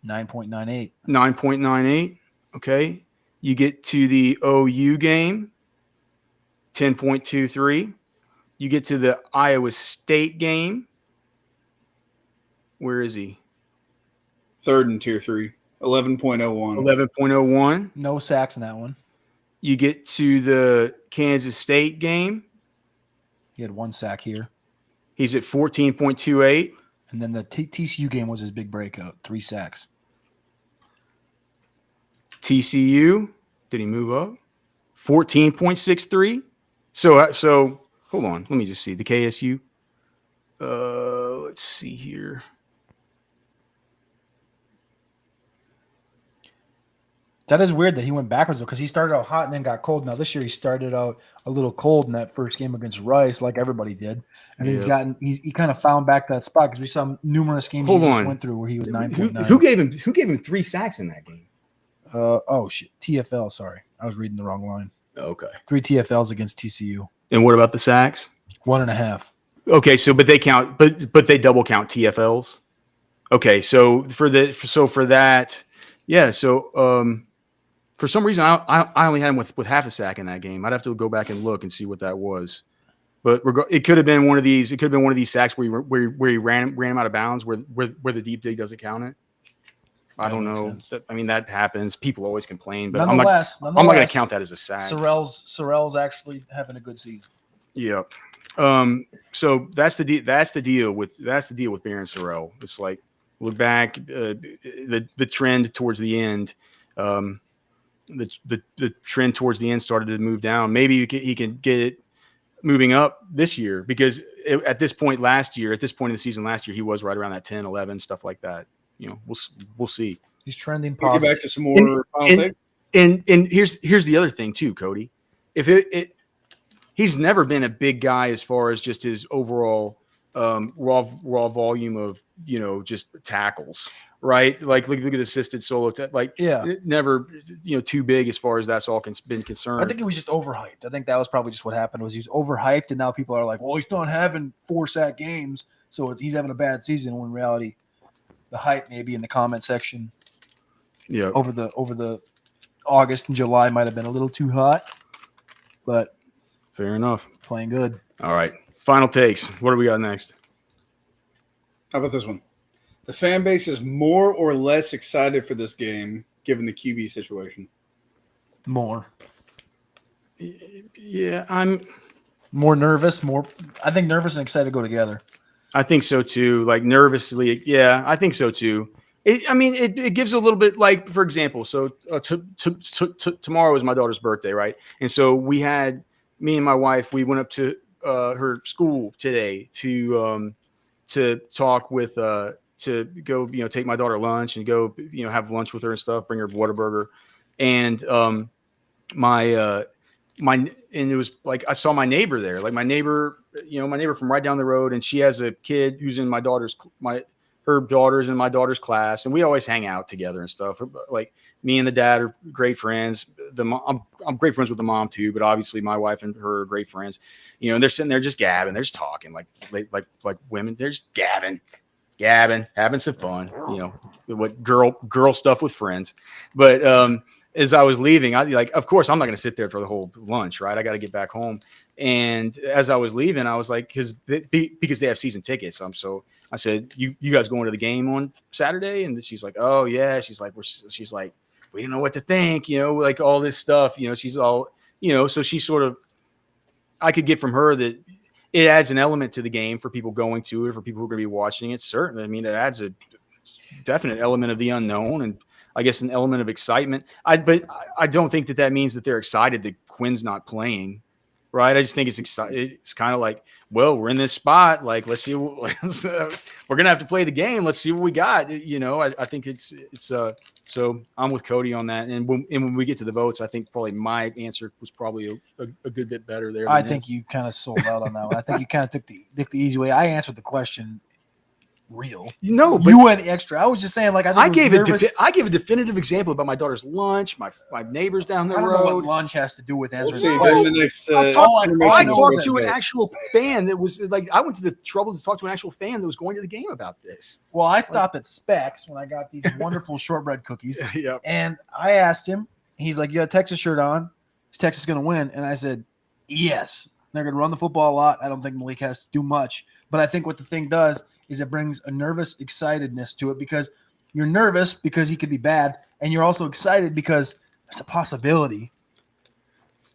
9.98. 9.98. Okay. You get to the OU game. 10.23. You get to the Iowa State game. Where is he? Third in tier 3. 11.01. 11.01. No sacks in that one. You get to the Kansas State game. He had 1 sack here. He's at 14.28. And then the TCU game was his big breakout. 3 sacks. TCU. Did he move up? 14.63. So hold on. Let me just see. The KSU. Let's see here. That is weird that he went backwards, though, because he started out hot and then got cold. Now, this year he started out a little cold in that first game against Rice, like everybody did. And he kind of found back that spot because we saw numerous games just went through where he was 9.9. Who gave him 3 sacks in that game? TFL, sorry. I was reading the wrong line. Okay. 3 TFLs against TCU. And what about the sacks? 1.5. Okay, so but they count, but they double count TFLs. Okay, so for that, yeah. So for some reason, I only had him with half a sack in that game. I'd have to go back and look and see what that was. But it could have been one of these. It could have been one of these sacks where he ran him out of bounds, where the deep dig doesn't count it. I don't know. That happens. People always complain, but I'm not going to count that as a sack. Sorrell's actually having a good season. Yeah. So that's the deal with Barron Sorrell. It's like look back, the trend towards the end. The trend towards the end started to move down. Maybe he can get it moving up this year because at this point in the season last year, he was right around that 10, 11, stuff like that. We'll see. He's trending positive. Get back to some more and here's the other thing too, Cody. If he's never been a big guy as far as just his overall raw volume of just tackles, right? Like look at assisted solo, never too big as far as that's all been concerned. I think he was just overhyped. I think that was probably just what happened was he's overhyped, and now people are like, well, he's not having 4 sack games, so he's having a bad season. When in reality, the hype maybe in the comment section, over the August and July might have been a little too hot, but fair enough. Playing good. All right, final takes. What do we got next? How about this one? The fan base is more or less excited for this game, given the QB situation. More. Yeah, I'm more nervous. I think nervous and excited go together. I think so too. Like nervously, yeah, I think so too. It gives a little bit, like, for example, so tomorrow is my daughter's birthday, right? And so me and my wife, we went up to her school today to talk with to go take my daughter lunch and go have lunch with her and stuff, bring her Whataburger, and and it was like I saw my neighbor there, like my neighbor from right down the road, and she has a kid who's in her daughter's in my daughter's class, and we always hang out together and stuff. Like me and the dad are great friends. I'm great friends with the mom too, but obviously my wife and her are great friends. And they're sitting there just gabbing, they're just talking like women. They're just gabbing, having some fun. What girl stuff with friends. But as I was leaving, of course, I'm not going to sit there for the whole lunch, right? I got to get back home. And as I was leaving, I was like, because they have season tickets. I said, you guys going to the game on Saturday? And she's like, oh yeah. She's like, we don't know what to think, like all this stuff, she's all, so she sort of, I could get from her that it adds an element to the game for people going to it, for people who are going to be watching it. Certainly. It adds a definite element of the unknown and I guess an element of excitement. But I don't think that means that they're excited that Quinn's not playing. Right. I just think it's kind of like, well, we're in this spot. Like, let's see. We're going to have to play the game. Let's see what we got. I think it's so I'm with Cody on that. And when we get to the votes, I think probably my answer was probably a good bit better there. I think you kind of sold out on that one. I think you kind of took the easy way. I answered the question real. But you went extra. I was just saying, like, I gave a definitive example about my daughter's lunch, my neighbors down the road. I don't know what lunch has to do with answering. We'll see during the next. I talked to an actual fan that was like, I went to the trouble to talk to an actual fan that was going to the game about this. Well, I stopped at Specs when I got these wonderful shortbread cookies, yep. And I asked him. He's like, "You got a Texas shirt on? Is Texas going to win?" And I said, "Yes, they're going to run the football a lot. I don't think Malik has to do much, but I think what the thing does is it brings a nervous excitedness to it because you're nervous because he could be bad, and you're also excited because there's a possibility.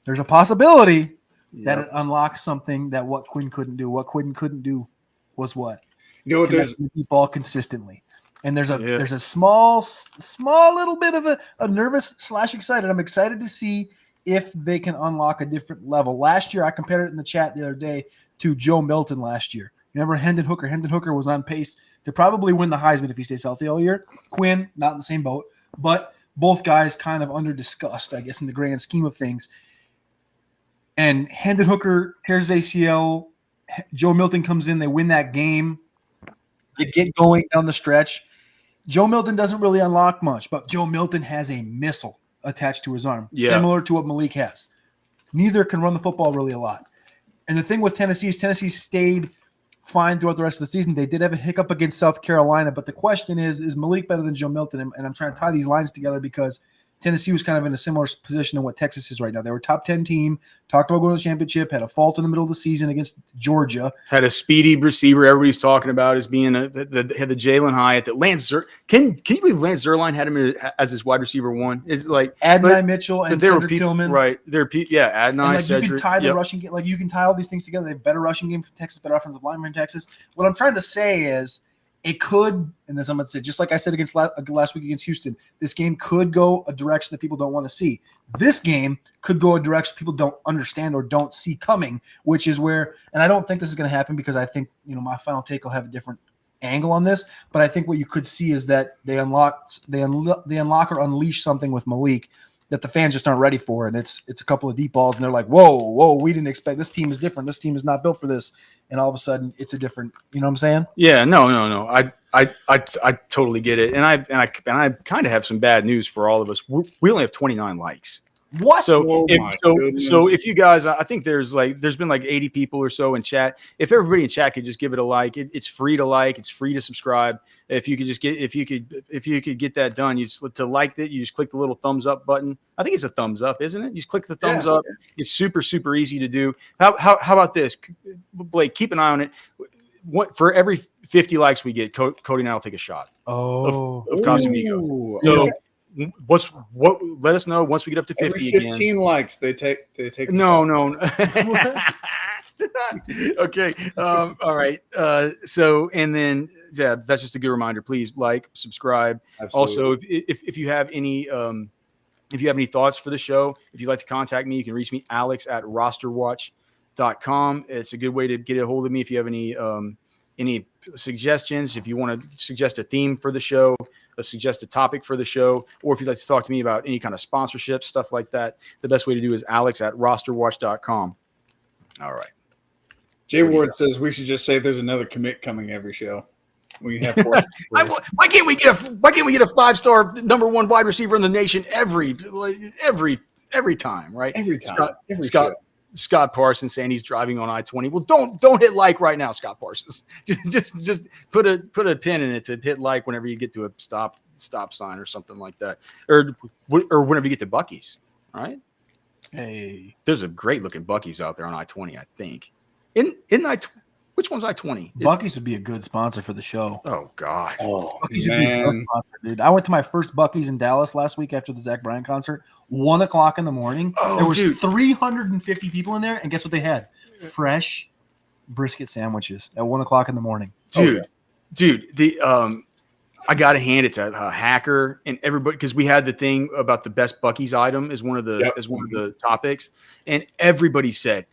There's a possibility that it unlocks something that what Quinn couldn't do. What Quinn couldn't do was what? There's the ball consistently. And there's a small little bit of a nervous / excited. I'm excited to see if they can unlock a different level. Last year, I compared it in the chat the other day to Joe Milton last year. Remember Hendon Hooker? Hendon Hooker was on pace to probably win the Heisman if he stays healthy all year. Quinn, not in the same boat, but both guys kind of under-discussed, I guess, in the grand scheme of things. And Hendon Hooker tears his ACL. Joe Milton comes in. They win that game. They get going down the stretch. Joe Milton doesn't really unlock much, but Joe Milton has a missile attached to his arm, similar to what Malik has. Neither can run the football really a lot. And the thing with Tennessee is Tennessee stayed fine throughout the rest of the season. They did have a hiccup against South Carolina, but the question is Malik better than Joe Milton? And I'm trying to tie these lines together because Tennessee was kind of in a similar position than what Texas is right now. They were a top 10 team, talked about going to the championship, had a fault in the middle of the season against Georgia. Had a speedy receiver everybody's talking about as being had the Jalen Hyatt that Lance can you believe Lance Zierlein had him as his wide receiver one? Is like Adonai Mitchell and Cedric Tillman. Right. Adonai, Cedric. You can tie the rushing game, like you can tie all these things together. They have better rushing game from Texas, better offensive line from Texas. What I'm trying to say is it could, and then someone said, just like I said against last week against Houston, this game could go a direction that people don't want to see. This game could go a direction people don't understand or don't see coming, which is where, and I don't think this is going to happen because I think, my final take will have a different angle on this, but I think what you could see is that they unlock or unleash something with Malik that the fans just aren't ready for, and it's a couple of deep balls, and they're like, whoa, we didn't expect, this team is different, this team is not built for this, and all of a sudden it's a different, you know what I'm saying? Yeah, no. I totally get it, and I kind of have some bad news for all of us. We only have 29 likes. What? So if you guys, I think there's been like 80 people or so in chat. If everybody in chat could just give it a like, it's free to like, it's free to subscribe. If you could get that done, you just to like it, you just click the little thumbs up button. I think it's a thumbs up, isn't it? You just click the thumbs up. It's super, super easy to do. How about this, Blake? Keep an eye on it. For every 50 likes we get, Cody and I will take a shot of Casamigo. So let us know once we get up to 50 every 15 again. likes they take no. Okay. All right. So, and then that's just a good reminder. Please like, subscribe. Absolutely. Also, if you have any thoughts for the show, if you'd like to contact me, you can reach me, alex@rosterwatch.com. It's a good way to get a hold of me if you have any suggestions, if you want to suggest a theme for the show, suggest a topic for the show, or if you'd like to talk to me about any kind of sponsorship, stuff like that, the best way to do is alex@rosterwatch.com. All right. Jay Ward says we should just say there's another commit coming every show. We have four. Why can't we get a 5-star number one wide receiver in the nation every time, right? Every time. Scott Parsons saying he's driving on I-20. Well, don't hit like right now, Scott Parsons. Just put a pin in it to hit like whenever you get to a stop sign or something like that, or whenever you get to Buc-ee's. All right. Hey, there's a great looking Buc-ee's out there on I-20. I think which one's I-20? Buc-ee's would be a good sponsor for the show. Oh God. Oh Buc-ee's would be a good sponsor, dude. I went to my first Buc-ee's in Dallas last week after the Zach Bryan concert. 1:00 in the morning. Oh, there was dude. 350 people in there, and guess what they had? Fresh brisket sandwiches at 1:00 in the morning. Dude, the I gotta hand it to Hacker and everybody, because we had the thing about the best Buc-ee's item as one of the topics, and everybody said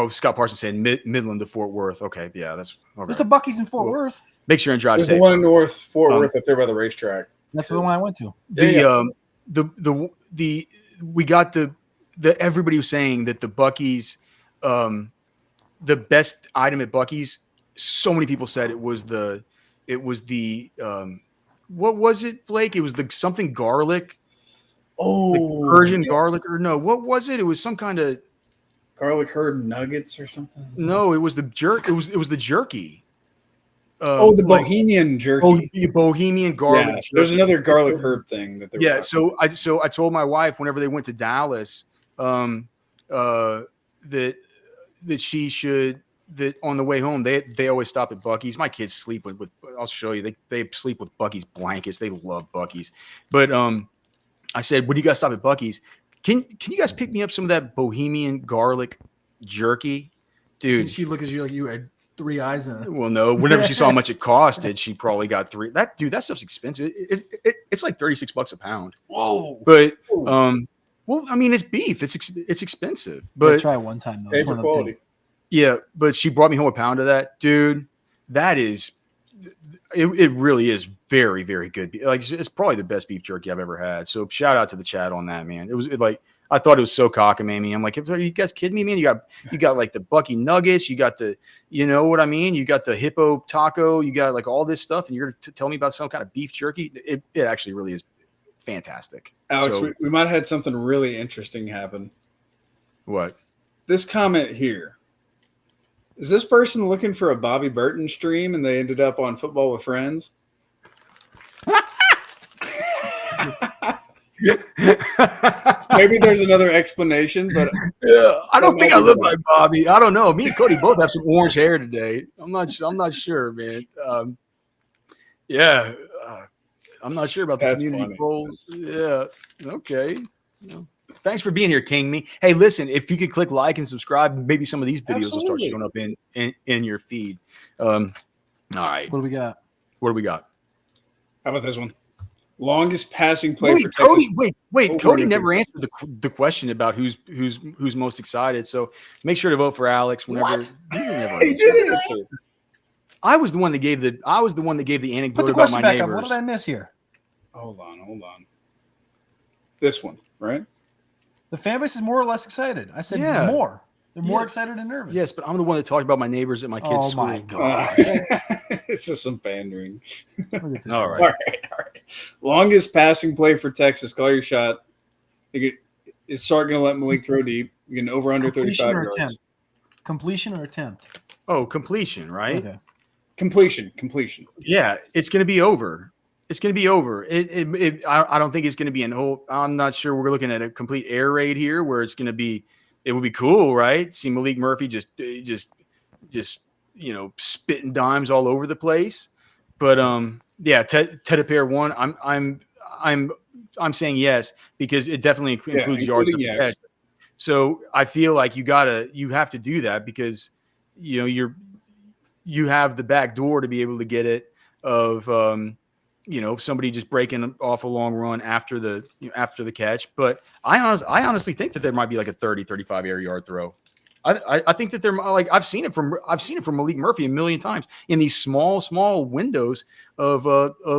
Scott Parsons said Midland to Fort Worth. Okay, yeah, that's okay. There's a Buc-ee's in Fort Worth. Make sure and drive There's safe. the one in North Fort Worth up there by the racetrack. That's the one I went to. We got everybody was saying that the Buc-ee's, the best item at Buc-ee's. So many people said it was the what was it, Blake? It was the something garlic. Oh, like Persian garlic, or no? What was it? It was some kind of garlic herd nuggets or something. No, it was the jerk. It was the jerky. The Bohemian jerky. Oh, the Bohemian garlic. Yeah, there's another garlic herb thing that. Yeah. So I told my wife whenever they went to Dallas, that she should. That on the way home, they always stop at Buc-ee's. My kids sleep with I'll show you. They sleep with Buc-ee's blankets. They love Buc-ee's. But I said, when you guys stop at Buc-ee's, can you guys pick me up some of that Bohemian garlic jerky, dude? Did she look at you like you had 3 eyes in it? Well, no. Whenever she saw how much it costed, she probably got 3. That stuff's expensive. It's like $36 a pound. Whoa. But well, I mean, it's beef. It's expensive. But I try one time though. Pay for quality. Yeah, but she brought me home a pound of that, dude. That is, it really is very, very good. Like, it's probably the best beef jerky I've ever had. So shout out to the chat on that, man. I thought it was so cockamamie. I'm like, are you guys kidding me, man? You got like the Buc-ee nuggets, you got the, you know what I mean? You got the hippo taco, you got like all this stuff, and you're going to tell me about some kind of beef jerky? It actually really is fantastic. Alex, we might have had something really interesting happen. What? this comment here. Is this person looking for a Bobby Burton stream and they ended up on Football with Friends? Maybe there's another explanation, but yeah, I don't think I look like Bobby. I don't know. Me and Cody both have some orange hair today. I'm not sure, man. I'm not sure about the community polls. Yeah. Okay. Thanks for being here, King Me. Hey, listen, if you could click like and subscribe, maybe some of these videos will start showing up in your feed. All right. What do we got? How about this one? Longest passing play for Cody. Texas. Wait. Cody never answered the question about who's most excited. So make sure to vote for Alex whenever. He didn't answer. I was the one that gave the anecdote about my neighbors. What did I miss here? Hold on. This one, right? The fan base is more or less excited. I said more. They're more excited and nervous. Yes, but I'm the one that talked about my neighbors at my kids' school. Oh, my God. It's just some pandering. All right. Longest passing play for Texas. Call your shot. Is Sark going to let Malik throw deep? You can over under 35 yards. Attempt? Completion or attempt? Oh, completion, right? Okay. Completion. Yeah, it's going to be over. It's going to be over. I don't think it's going to be an whole. I'm not sure we're looking at a complete air raid here where it's going to be. It would be cool, right? See Malik Murphy just spitting dimes all over the place. But Teddy Pair one. I'm saying yes because it definitely includes yards of catch. So I feel like you have to do that because you have the back door to be able to get it of somebody just breaking off a long run after the catch. But I honestly think that there might be like a 30, 35 air yard throw. I think that they're like I've seen it from Malik Murphy a million times in these small windows of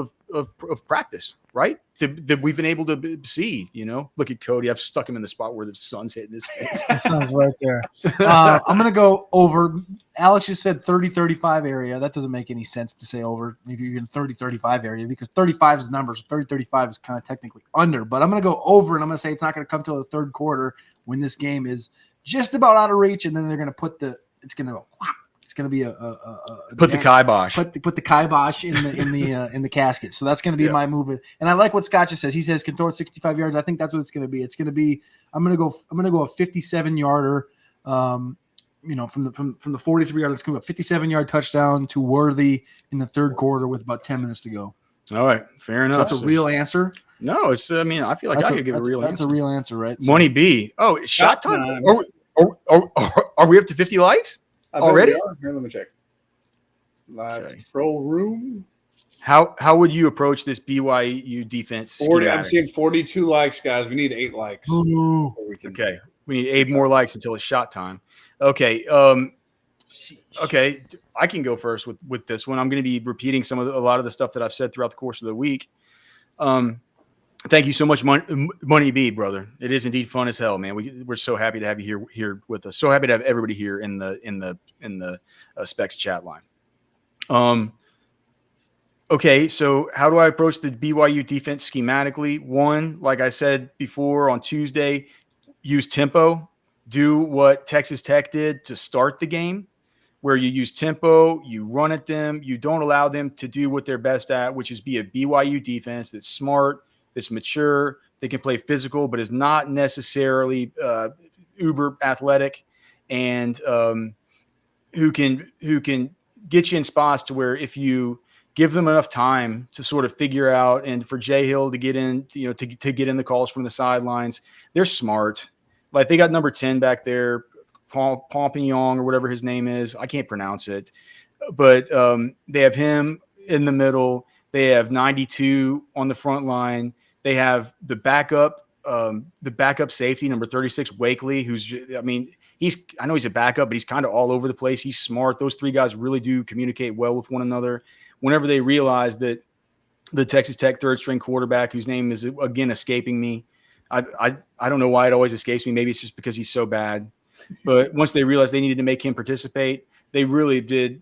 practice, right? That we've been able to see. Look at Cody. I've stuck him in the spot where the sun's hitting his face. The sun's right there. I'm gonna go over. Alex just said 30-35 area. That doesn't make any sense to say over. Maybe you're in 30-35 area because 35 is the number. So 30-35 is kind of technically under. But I'm gonna go over, and I'm gonna say it's not gonna come till the third quarter when this game is just about out of reach, and then they're going to put it's going to be the kibosh. Put the kibosh in the casket. So that's going to be my move. And I like what Scott just says. He says can throw it 65 yards. I think that's what it's going to be. It's going to be I'm going to go a 57-yarder. From the 43-yard, it's going to be a 57-yard touchdown to Worthy in the third quarter with about 10 minutes to go. All right, fair enough. So that's a real answer. No, it's. I mean, I feel like I could give a real answer. That's a real ansyer, right? Money B. Oh, it's shot time. Are we up to 50 likes already? Here, let me check. Live control room. How would you approach this BYU defense? 40. I'm seeing 42 likes, guys. We need 8 likes. Okay, we need 8 more likes until it's shot time. Okay. Okay, I can go first with this one. I'm going to be repeating a lot of the stuff that I've said throughout the course of the week. Thank you so much, Money B, brother. It is indeed fun as hell, man. We're so happy to have you here with us. So happy to have everybody here in the Specs chat line. Okay, so how do I approach the BYU defense schematically? One, like I said before on Tuesday, use tempo. Do what Texas Tech did to start the game, where you use tempo, you run at them, you don't allow them to do what they're best at, which is be a BYU defense that's smart, that's mature, they can play physical, but is not necessarily uber athletic, and who can get you in spots to where if you give them enough time to sort of figure out, and for Jay Hill to get in, to get in the calls from the sidelines, they're smart. Like they got number 10 back there, Pompignon or whatever his name is. I can't pronounce it, but they have him in the middle. They have 92 on the front line. They have the backup safety, number 36, Wakely, I know he's a backup, but he's kind of all over the place. He's smart. Those 3 guys really do communicate well with one another. Whenever they realize that the Texas Tech third-string quarterback, whose name is, again, escaping me, I don't know why it always escapes me. Maybe it's just because he's so bad. But once they realized they needed to make him participate, they really did,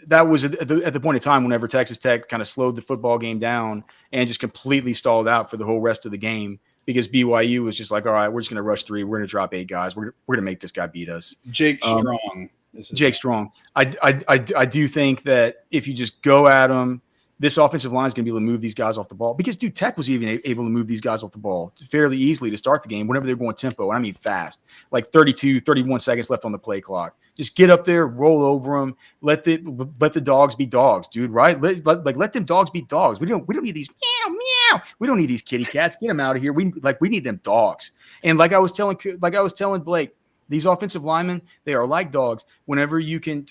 that was at the point in time whenever Texas Tech kind of slowed the football game down and just completely stalled out for the whole rest of the game. because BYU was just like, all right, we're just going to rush 3. We're going to drop 8 guys. We're going to make this guy beat us. Jake Strong. Jake Strong. I do think that if you just go at them, this offensive line is going to be able to move these guys off the ball because, dude, Tech was even able to move these guys off the ball fairly easily to start the game whenever they're going tempo. And I mean fast, like 32, 31 seconds left on the play clock. Just get up there, roll over them, let the dogs be dogs, dude, right? Let them dogs be dogs. We don't need these meow, meow. We don't need these kitty cats. Get them out of here. We need them dogs. And like I was telling Blake, these offensive linemen, they are like dogs. Whenever you can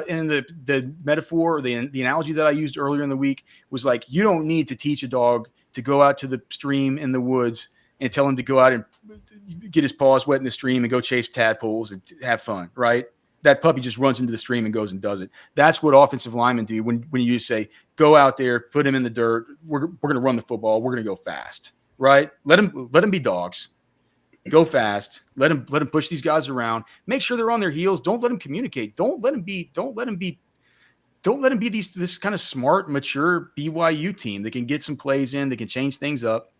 and the metaphor or the analogy that I used earlier in the week was like, you don't need to teach a dog to go out to the stream in the woods and tell him to go out and get his paws wet in the stream and go chase tadpoles and have fun, right? That puppy just runs into the stream and goes and does it. That's what offensive linemen do when you say, go out there, put him in the dirt. We're going to run the football. We're going to go fast, right? Let them be dogs. Go fast. Let them push these guys around. Make sure they're on their heels. Don't let them communicate. Don't let them be this kind of smart, mature BYU team that can get some plays in, that can change things up.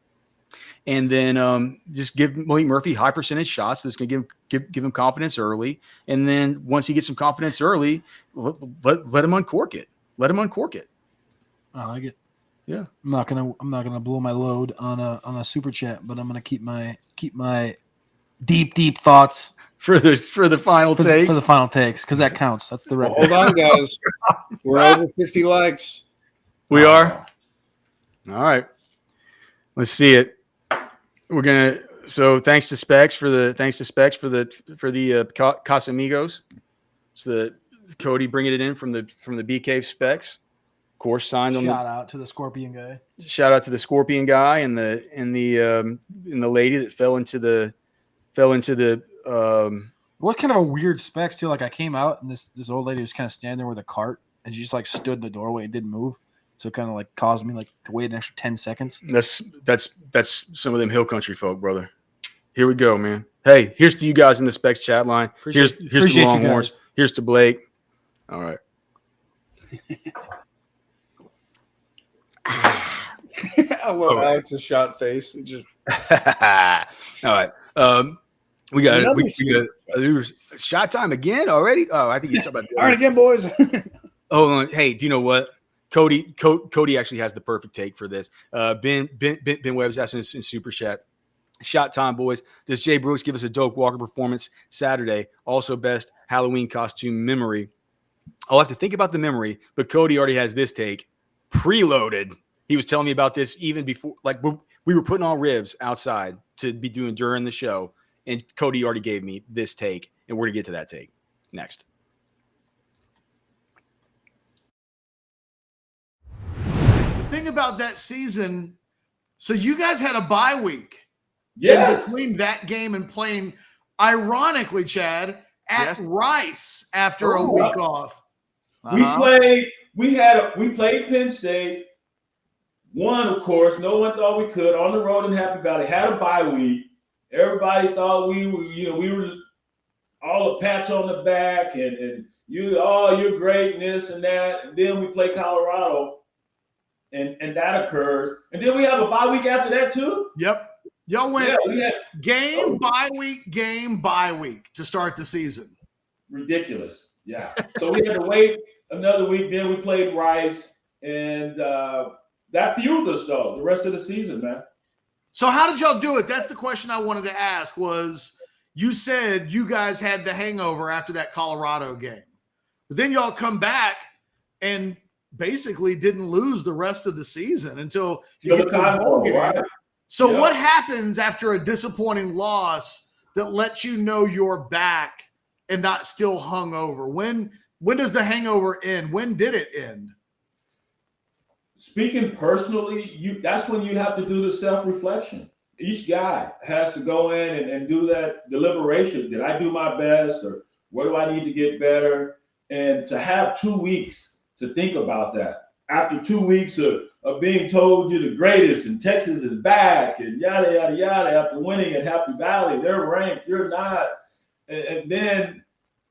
And then just give Malik Murphy high percentage shots that's going to give him confidence early. And then once he gets some confidence early, let him uncork it. Let him uncork it. I like it. Yeah. I'm not gonna blow my load on a super chat, but I'm gonna keep my deep thoughts for the final takes. For the final takes, because that counts. That's the record. Hold on, guys. We're over 50 likes. We are. All right. Let's see it. We're gonna. So thanks to Specs for the Casamigos. It's the Cody bringing it in from the B Cave Specs. Of course, signed on. Shout out to the Scorpion guy. Shout out to the Scorpion guy and the lady that fell into the. What kind of a weird Specs too? Like I came out and this old lady was kind of standing there with a cart and she just like stood in the doorway and didn't move. So it kind of like caused me like to wait an extra 10 seconds. That's some of them hill country folk, brother. Here we go, man. Hey, here's to you guys in the Specs chat line. Here's to the Longhorns. Here's to Blake. All right. I love Alex's shot face. Just... All right. We got shot time again already. Oh, I think he's talking about. All right, again, boys. Hold on. Hey, do you know what? Cody actually has the perfect take for this. Ben Webb's asking us in Super Chat. Shot time, boys. Does Jay Brooks give us a dope Walker performance Saturday? Also, best Halloween costume memory. I'll have to think about the memory, but Cody already has this take preloaded. He was telling me about this even before, like we were putting on ribs outside to be doing during the show, and Cody already gave me this take, and we're gonna get to that take next. Think about that season. So you guys had a bye week. Yes. In between that game and playing, ironically, Chad, at Rice after a week off. We played Penn State. Won, of course. No one thought we could. On the road in Happy Valley. Had a bye week. Everybody thought we were all a patch on the back and you're great and this and that. And then we play Colorado. And that occurs. And then we have a bye week after that too? Yep. Y'all went game by week to start the season. Ridiculous. Yeah. So we had to wait another week. Then we played Rice. And that fueled us, though, the rest of the season, man. So how did y'all do it? That's the question I wanted to ask was you said you guys had the hangover after that Colorado game. But then y'all come back and basically didn't lose the rest of the season until you get to the bowl game. Right? So what happens after a disappointing loss that lets you know you're back and not still hungover? When does the hangover end? When did it end? Speaking personally, that's when you have to do the self-reflection. Each guy has to go in and do that deliberation. Did I do my best, or where do I need to get better? And to have 2 weeks to think about that. After 2 weeks of being told you're the greatest and Texas is back and yada, yada, yada, after winning at Happy Valley, they're ranked, you're not. And then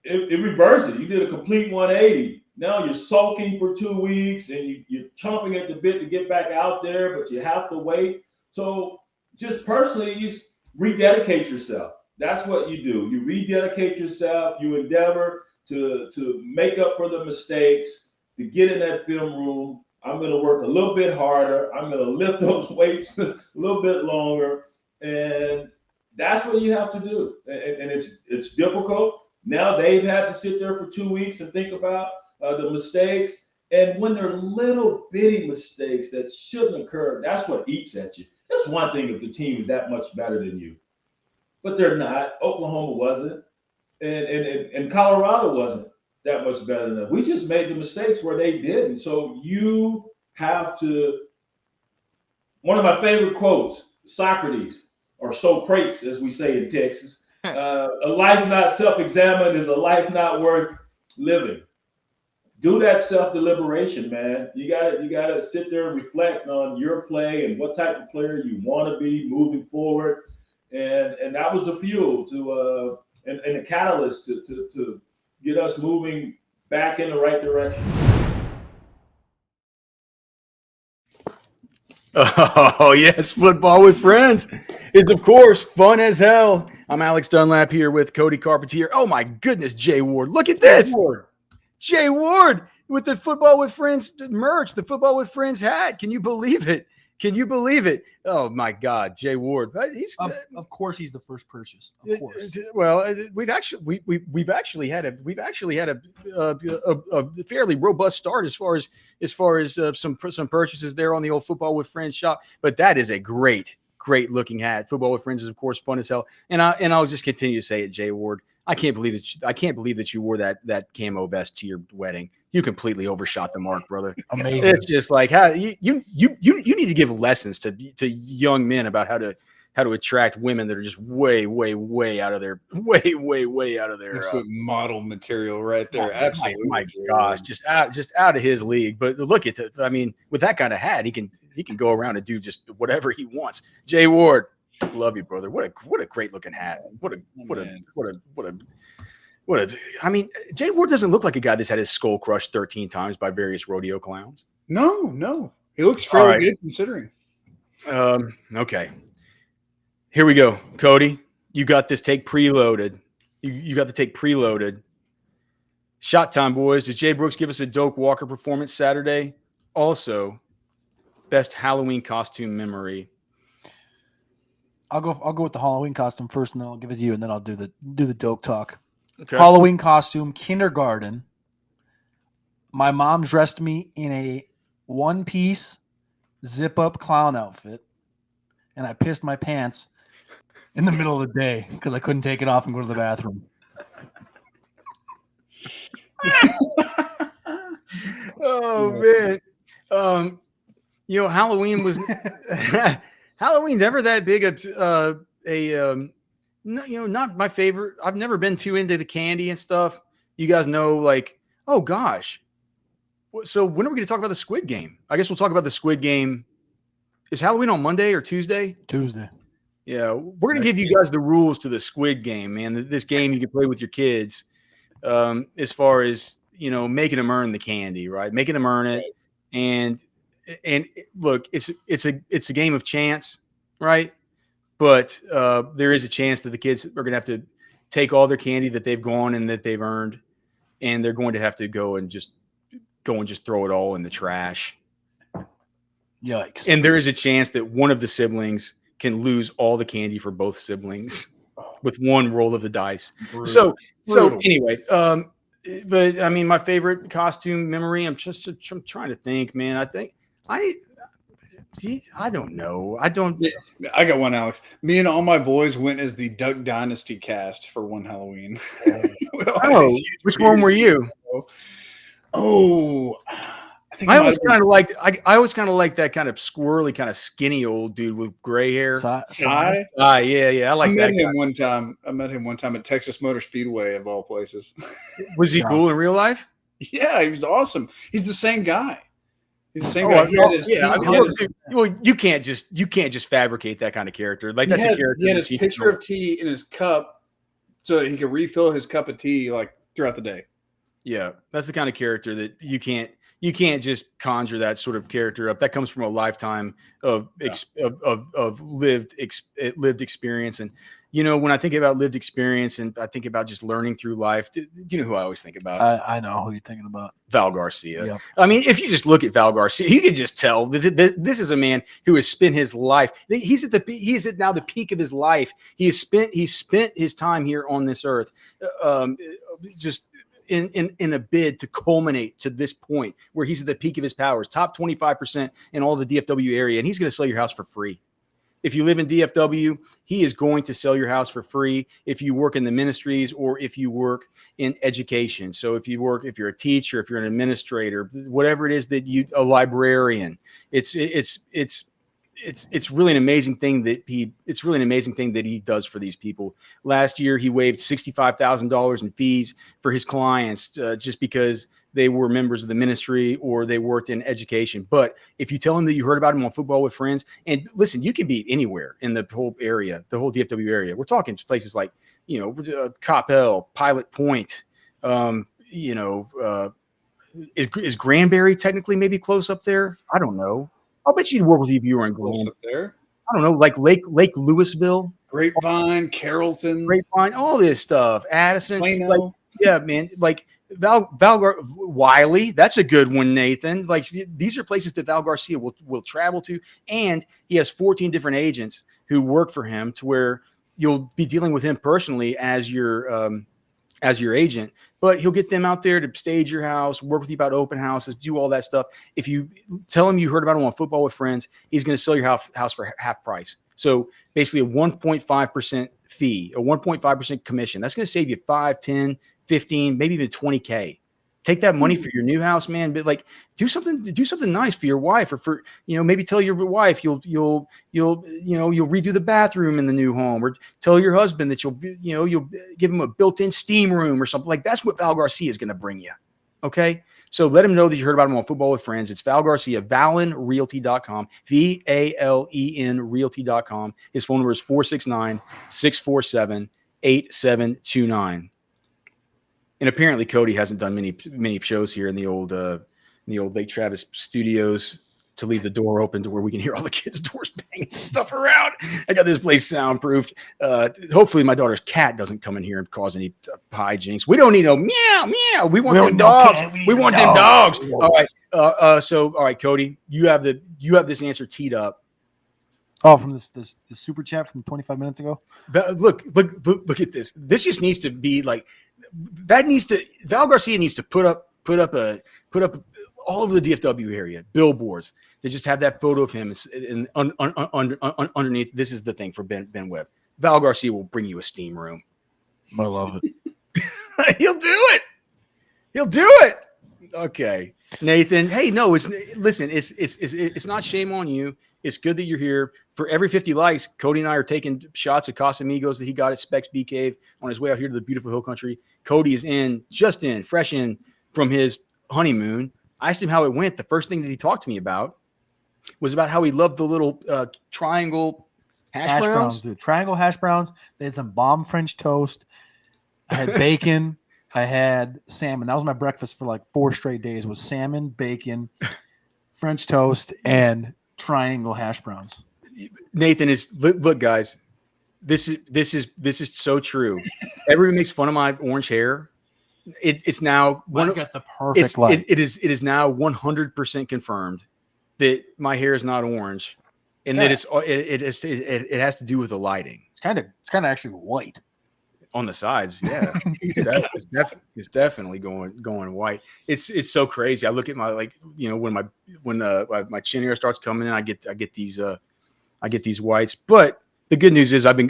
it reverses. You did a complete 180. Now you're sulking for 2 weeks and you're chomping at the bit to get back out there, but you have to wait. So just personally, you rededicate yourself. That's what you do. You rededicate yourself. You endeavor to make up for the mistakes, to get in that film room. I'm going to work a little bit harder. I'm going to lift those weights a little bit longer. And that's what you have to do. And it's difficult. Now they've had to sit there for 2 weeks and think about the mistakes. And when they're little bitty mistakes that shouldn't occur, that's what eats at you. That's one thing if the team is that much better than you. But they're not. Oklahoma wasn't. And Colorado wasn't that much better than them. We just made the mistakes where they didn't. So you have to. One of my favorite quotes, Socrates, or Socrates, as we say in Texas, a life not self-examined is a life not worth living. Do that self-deliberation, man. You gotta sit there and reflect on your play and what type of player you want to be moving forward. And that was the fuel to and the catalyst to get us moving back in the right direction. Oh, yes, football with friends is, of course, fun as hell. I'm Alex Dunlap here with Cody Carpentier. Oh, my goodness, Jay Ward. Look at this. Jay Ward with the Football with Friends merch, the Football with Friends hat. Can you believe it? Can you believe it? Oh, my God, Jay Ward. He's of course he's the first purchase. Of course. Well, we've actually had a fairly robust start as far as some purchases there on the old Football with Friends shop. But that is a great looking hat. Football with Friends is, of course, fun as hell. And I'll just continue to say it, Jay Ward. I can't believe that you wore that camo vest to your wedding. You completely overshot the mark, brother. Amazing. It's just like how you need to give lessons to young men about how to attract women that are just way out of their Absolute model material right there. Absolutely. My gosh, just out of his league. But look at with that kind of hat, he can go around and do just whatever he wants. Jay Ward, love you, brother. What a great looking hat. I mean, Jay Ward doesn't look like a guy that's had his skull crushed 13 times by various rodeo clowns. No. He looks fairly good considering. Okay. Here we go. Cody, you got this take preloaded. You got the take preloaded. Shot time, boys. Does Jay Brooks give us a Doak Walker performance Saturday? Also, best Halloween costume memory. I'll go with the Halloween costume first, and then I'll give it to you, and then I'll do the Doak talk. Okay. Halloween costume, kindergarten. My mom dressed me in a one-piece zip-up clown outfit, and I pissed my pants in the middle of the day because I couldn't take it off and go to the bathroom. Oh man, Halloween was Halloween never that big not my favorite. I've never been too into the candy and stuff. You guys know, like, oh gosh. So when are we going to talk about the Squid Game? I guess we'll talk about the Squid Game. Is Halloween on Monday or Tuesday? Tuesday. Yeah, we're going to give you guys the rules to the Squid Game, man. This game you can play with your kids, as far as making them earn the candy, right? Making them earn it, and look, it's a game of chance, right? But there is a chance that the kids are going to have to take all their candy that they've gone and that they've earned, and they're going to have to go and just throw it all in the trash. Yikes. And there is a chance that one of the siblings can lose all the candy for both siblings with one roll of the dice. Brutal. So anyway, but I mean, my favorite costume memory, I'm trying to think, man. I don't know. I got one, Alex. Me and all my boys went as the Duck Dynasty cast for one Halloween. Which one were you? I always kind of liked that kind of squirrely, kind of skinny old dude with gray hair. Sai? Yeah. I met him one time. I met him one time at Texas Motor Speedway, of all places. Was he cool in real life? Yeah, he was awesome. He's the same guy. He's the same guy. Well, you can't just fabricate that kind of character. Like that's a character. He had his picture of tea in his cup, so he could refill his cup of tea like throughout the day. Yeah, that's the kind of character that you can't you can't just conjure that sort of character up. That comes from a lifetime of lived experience. And when I think about lived experience and I think about just learning through life, do you know who I always think about? I know who you're thinking about. Val Garcia. Yep. I mean, if you just look at Val Garcia, you can just tell that this is a man who has spent his life. He is at now the peak of his life. He spent his time here on this earth, just in a bid to culminate to this point where he's at the peak of his powers, top 25% in all the DFW area, and he's going to sell your house for free. If you live in DFW, he is going to sell your house for free if you work in the ministries or if you work in education. So if you're a teacher, if you're an administrator, whatever it is that a librarian, it's really an amazing thing that he does for these people. Last year, he waived $65,000 in fees for his clients just because they were members of the ministry or they worked in education. But if you tell him that you heard about him on Football with Friends, and listen, you can be anywhere in the whole area, the whole DFW area. We're talking places like, Coppell, Pilot Point, is Granbury technically maybe close up there? I don't know. I'll bet you'd work with you if you were in Close up there. I don't know, like Lake Louisville, Grapevine, Carrollton, all this stuff. Addison, Plano. Yeah, man, like Wiley. That's a good one, Nathan. Like these are places that Val Garcia will travel to, and he has 14 different agents who work for him, to where you'll be dealing with him personally as your agent. But he'll get them out there to stage your house, work with you about open houses, do all that stuff. If you tell him you heard about him on Football with Friends, he's going to sell your house for half price. So basically a 1.5% fee, a 1.5% commission. That's going to save you 5, 10, 15, maybe even 20K. Take that money for your new house, man. But like, do something nice for your wife, or for maybe tell your wife you'll redo the bathroom in the new home, or tell your husband that you'll give him a built-in steam room or something. Like that's what Val Garcia is going to bring you. Okay, so let him know that you heard about him on Football with Friends. It's Val Garcia, ValenRealty.com, VALEN Realty.com. His phone number is 469-647-8729. And apparently Cody hasn't done many shows here in the old Lake Travis studios to leave the door open to where we can hear all the kids' doors banging and stuff around. I got this place soundproofed. Hopefully my daughter's cat doesn't come in here and cause any hijinks. We don't need no meow, meow. We want them dogs. We want them dogs. All right. All right, Cody, you have this answer teed up. Oh, from this super chat from 25 minutes ago. Look at this. This just needs to be like, Val Garcia needs to put up all over the DFW area billboards that just have that photo of him underneath. This is the thing for Ben Webb. Val Garcia will bring you a steam room. I love it. He'll do it. Okay, Nathan. Hey, no, it's not shame on you. It's good that you're here. For every 50 likes, Cody and I are taking shots of Casamigos that he got at Specs Bee Cave on his way out here to the beautiful hill country. Cody is fresh in from his honeymoon. I asked him how it went. The first thing that he talked to me about was about how he loved the little triangle hash browns. Dude. Triangle hash browns. They had some bomb French toast. I had bacon. I had salmon. That was my breakfast for like 4 straight days. Was salmon, bacon, French toast, and triangle hash browns. Nathan look, guys. This is so true. Everyone makes fun of my orange hair. It's now got the perfect light. It is now 100% confirmed that my hair is not orange, and that it has to do with the lighting. It's kind of actually white on the sides. Yeah, it's definitely going white. It's so crazy. I look at my when my chin hair starts coming in, I get these whites. But the good news is I'm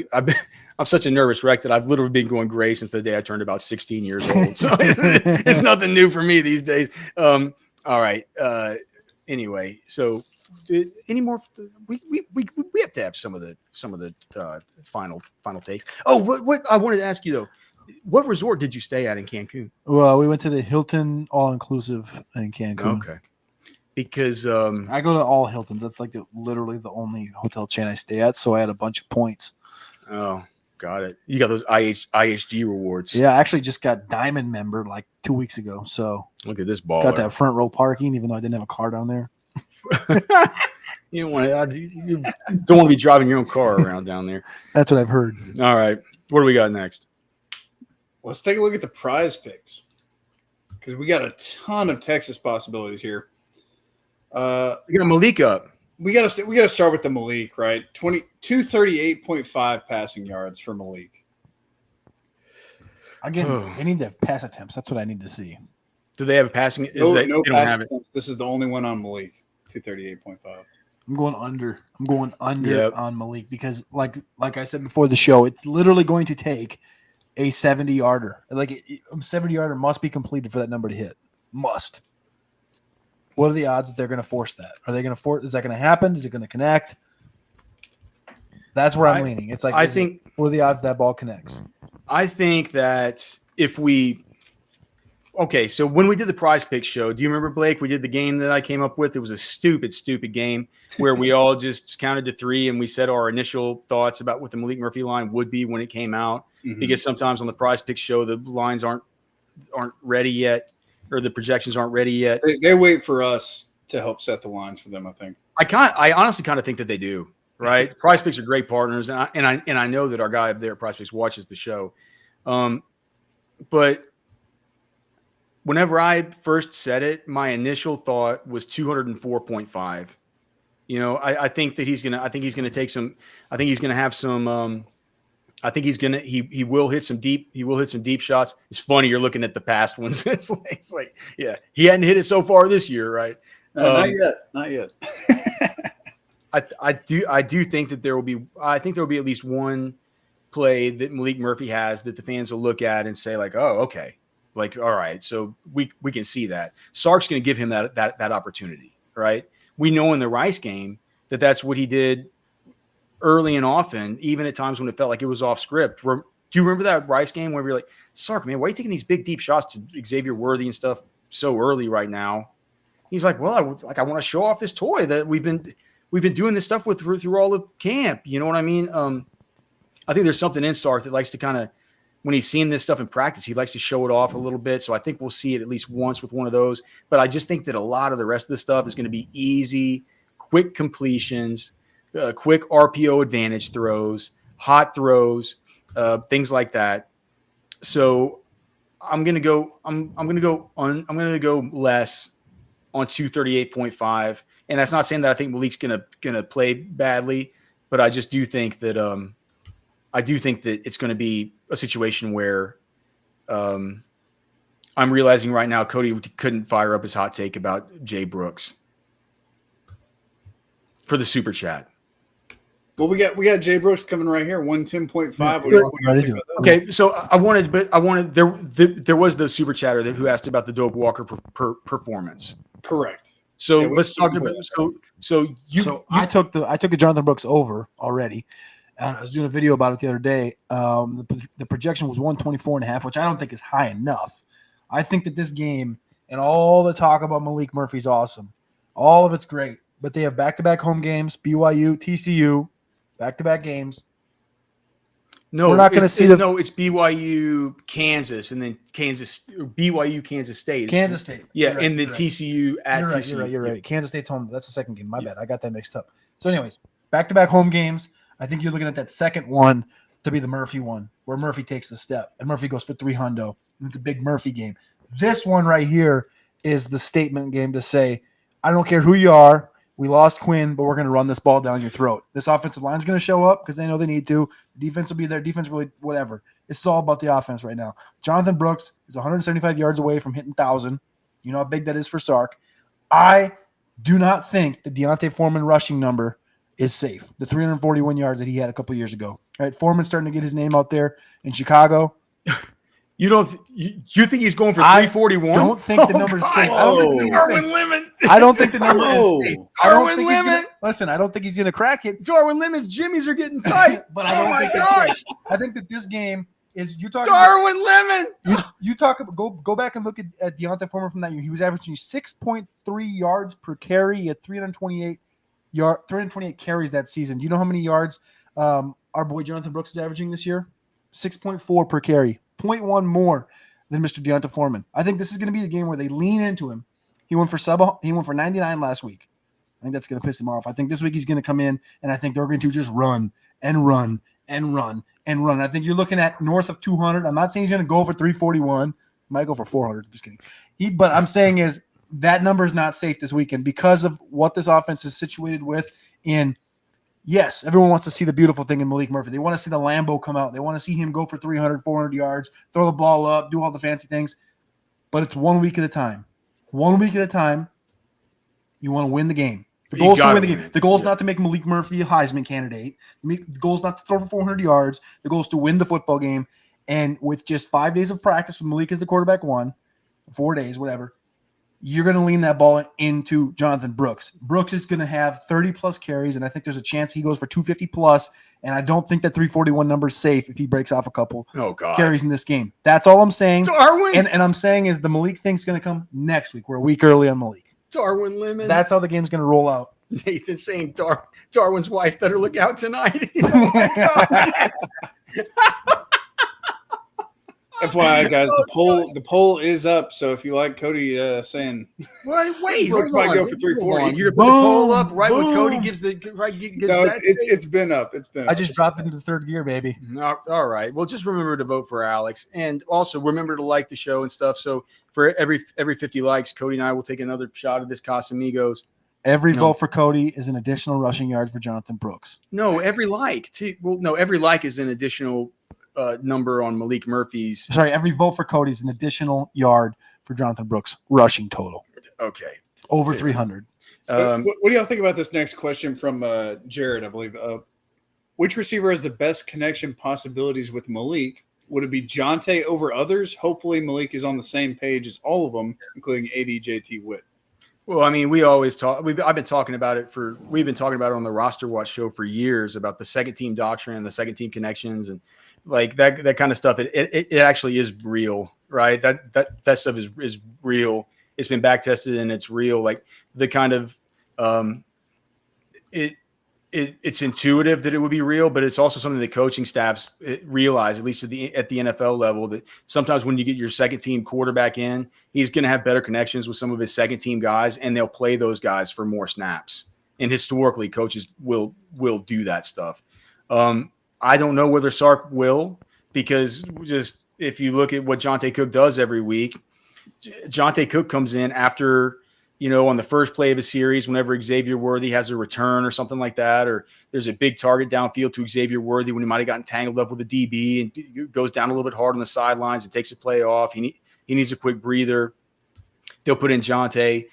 such a nervous wreck that I've literally been going gray since the day I turned about 16 years old. So it's nothing new for me these days. All right. Anyway, so any more? We have to have some of the final takes. Oh, what I wanted to ask you though, what resort did you stay at in Cancun? Well, we went to the Hilton All Inclusive in Cancun. Okay. Because I go to all Hiltons. That's like literally the only hotel chain I stay at. So I had a bunch of points. Oh, got it. You got those IHG rewards. Yeah, I actually just got Diamond member like 2 weeks ago. So Look at this ball. Got that front row parking, even though I didn't have a car down there. You don't want to be driving your own car around down there. That's what I've heard. All right. What do we got next? Let's take a look at the prize picks because we got a ton of Texas possibilities here. We got Malik up. We got to start with the Malik, right? 238.5 passing yards for Malik. Again, they need to have pass attempts. That's what I need to see. Do they have a passing? No they don't pass have it. attempts. This is the only one on Malik. 238.5. I'm going under. On Malik because, like I said before the show, it's literally going to take a 70-yarder. Like a 70-yarder must be completed for that number to hit. Must. What are the odds that they're going to force that? Are they going to force? Is that going to happen? Is it going to connect? That's where I'm leaning. It's like what are the odds that ball connects? I think that if we. Okay, so when we did the prize pick show, do you remember, Blake? We did the game that I came up with. It was a stupid game where we all just counted to 3 and we said our initial thoughts about what the Malik Murphy line would be when it came out. Mm-hmm. Because sometimes on the prize pick show, the lines aren't ready yet, or the projections aren't ready yet. They wait for us to help set the lines for them, I think. I honestly kind of think that they do, right? Prize picks are great partners, and I know that our guy up there at Prize Picks watches the show. But whenever I first said it, my initial thought was 204.5. You know, I think that he's gonna take some. I think he's gonna have some. I think he will hit some deep shots. It's funny you're looking at the past ones. it's like yeah, he hadn't hit it so far this year, right? Not yet. I do think that there will be. I think there will be at least one play that Malik Murphy has that the fans will look at and say like, oh, okay. Like, all right, so we can see that. Sark's going to give him that opportunity, right? We know in the Rice game that's what he did early and often, even at times when it felt like it was off script. Do you remember that Rice game where we were like, Sark, man, why are you taking these big, deep shots to Xavier Worthy and stuff so early right now? He's like, well, I want to show off this toy that we've been doing this stuff with through all of camp. You know what I mean? I think there's something in Sark that likes to kind of, when he's seen this stuff in practice, he likes to show it off a little bit. So I think we'll see it at least once with one of those. But I just think that a lot of the rest of the stuff is going to be easy, quick completions, quick RPO advantage throws, hot throws, things like that. So I'm going to go less on 238.5. And that's not saying that I think Malik's going to play badly, but I just do think that it's going to be a situation where I'm realizing right now Cody couldn't fire up his hot take about Jay Brooks for the super chat. Well, we got Jay Brooks coming right here, 110.5. Okay, so there was the super chatter who asked about the Doak Walker performance. Correct. So let's talk about I took the Jonathan Brooks over already. I was doing a video about it the other day. The projection was 124.5, which I don't think is high enough. I think that this game and all the talk about Malik Murphy is awesome. All of it's great, but they have back-to-back home games, BYU, TCU, back-to-back games. No, we're not going to see it's BYU, Kansas, and then BYU, Kansas State. Kansas State. Yeah, right, and then TCU at TCU. You're right. Kansas State's home. That's the second game. My bad. I got that mixed up. So anyways, back-to-back home games. I think you're looking at that second one to be the Murphy one, where Murphy takes the step and Murphy goes for 300. It's a big Murphy game. This one right here is the statement game to say, I don't care who you are. We lost Quinn, but we're going to run this ball down your throat. This offensive line is going to show up because they know they need to. The defense will be there. Defense really whatever. It's all about the offense right now. Jonathan Brooks is 175 yards away from hitting 1,000. You know how big that is for Sark. I do not think the Deontay Foreman rushing number is safe. The 341 yards that he had a couple years ago. Right, Foreman's starting to get his name out there in Chicago. You think he's going for 341? I don't think the number is safe. I don't think the number is safe. I don't think he's going to crack it. Darwin Lemon's jimmies are getting tight. But I don't think it's safe. I think that this game is you're talking Darwin Lemon. You talk about go back and look at Deontay Foreman from that year. He was averaging 6.3 yards per carry. He had 328 carries that season. Do you know how many yards our boy Jonathan Brooks is averaging this year? 6.4 per carry, 0.1 more. than Mr. Deonta Foreman. I think this is going to be the game where they lean into him. He went for 99 last week. I think that's going to piss him off. I think this week he's going to come in, and I think they're going to just run and run and run and run. I think you're looking at north of 200. I'm not saying he's going to go for 341. He might go for 400. Just kidding. But I'm saying is that number is not safe this weekend because of what this offense is situated with. Yes, everyone wants to see the beautiful thing in Malik Murphy. They want to see the Lambo come out. They want to see him go for 300, 400 yards, throw the ball up, do all the fancy things. But it's 1 week at a time. 1 week at a time. You want to win the game. The goal is to win the game. The goal is not to make Malik Murphy a Heisman candidate. The goal is not to throw for 400 yards. The goal is to win the football game. And with just 5 days of practice with Malik as the quarterback 4 days, whatever, you're going to lean that ball into Jonathan Brooks. Brooks is going to have 30-plus carries, and I think there's a chance he goes for 250-plus, and I don't think that 341 number is safe if he breaks off a couple carries in this game. That's all I'm saying. Darwin. And I'm saying is the Malik thing's going to come next week. We're a week early on Malik. Darwin Lemon. That's how the game's going to roll out. Nathan saying Darwin's wife better look out tonight. Oh my God. FYI, guys, the poll is up. So if you like Cody saying, wait, Brooks might go for 340, you're gonna put the poll up right when Cody gives the right. It's been up. It's been. I just dropped into the third gear, baby. All right. Well, just remember to vote for Alex, and also remember to like the show and stuff. So for every 50 likes, Cody and I will take another shot of this Casamigos. Every vote for Cody is an additional rushing yard for Jonathan Brooks. No, every like. Every like is an additional number on Malik Murphy's. Sorry, every vote for Cody is an additional yard for Jonathan Brooks rushing total. Okay. Over 300. What do y'all think about this next question from Jared, I believe? Which receiver has the best connection possibilities with Malik? Would it be Jonte over others? Hopefully Malik is on the same page as all of them, including AD, JT, Witt. Well, I mean, we always talk. I've been talking about it we've been talking about it on the Roster Watch show for years about the second team doctrine and the second team connections and like that kind of stuff. It actually is real, right? That stuff is real. It's been back tested and it's real. Like the kind of it's intuitive that it would be real, but it's also something that coaching staffs realize, at least at the NFL level, that sometimes when you get your second team quarterback in, he's going to have better connections with some of his second team guys, and they'll play those guys for more snaps. And historically, coaches will do that stuff. I don't know whether Sark will, because just if you look at what Jonte Cook does every week, Jonte Cook comes in after, on the first play of a series, whenever Xavier Worthy has a return or something like that, or there's a big target downfield to Xavier Worthy when he might have gotten tangled up with a DB and goes down a little bit hard on the sidelines and takes a play off. He needs a quick breather. They'll put in Jonte.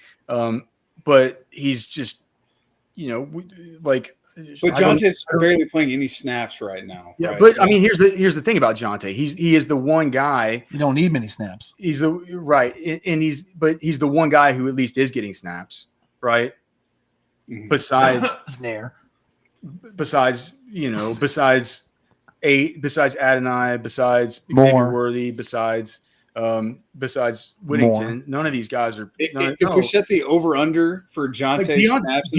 But he's just, But Jonte's barely playing any snaps right now. Yeah, right? but so, I mean, here's the thing about Jonte. He is the one guy. You don't need many snaps. He's the right, and he's the one guy who at least is getting snaps, right? Mm-hmm. Besides Adonai, besides Xavier Worthy, besides Whittington, none of these guys are. If we set the over under for Jonte snaps,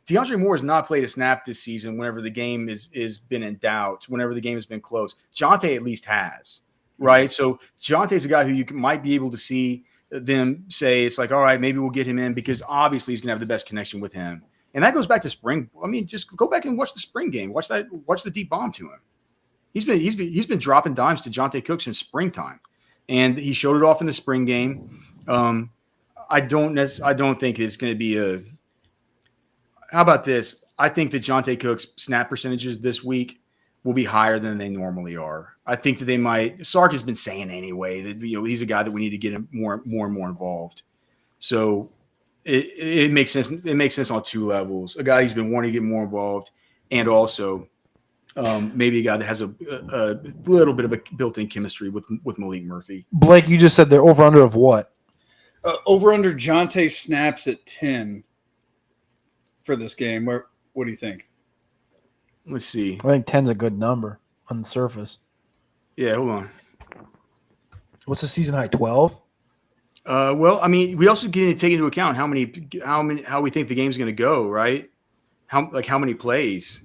DeAndre Moore has not played a snap this season whenever the game is been in doubt, whenever the game has been close. Jonte at least has, right? So Jonte is a guy who you might be able to see them say, it's like, all right, maybe we'll get him in because obviously he's going to have the best connection with him. And that goes back to spring. I mean, just go back and watch the spring game. Watch the deep bomb to him. He's been dropping dimes to Jonte Cook since springtime. And he showed it off in the spring game. I don't think it's going to be how about this? I think that Jonte Cook's snap percentages this week will be higher than they normally are. I think that they might. Sark has been saying anyway that he's a guy that we need to get him more and more involved. So it makes sense. It makes sense on two levels. A guy who's been wanting to get more involved, and also maybe a guy that has a little bit of a built-in chemistry with Malik Murphy. Blake, you just said they're over under of what? Over under Jonte snaps at 10. For this game, what do you think? Let's see. I think 10's a good number on the surface. Yeah, hold on. What's the season high? 12? Well, I mean, we also get to take into account how we think the game's going to go, right? How many plays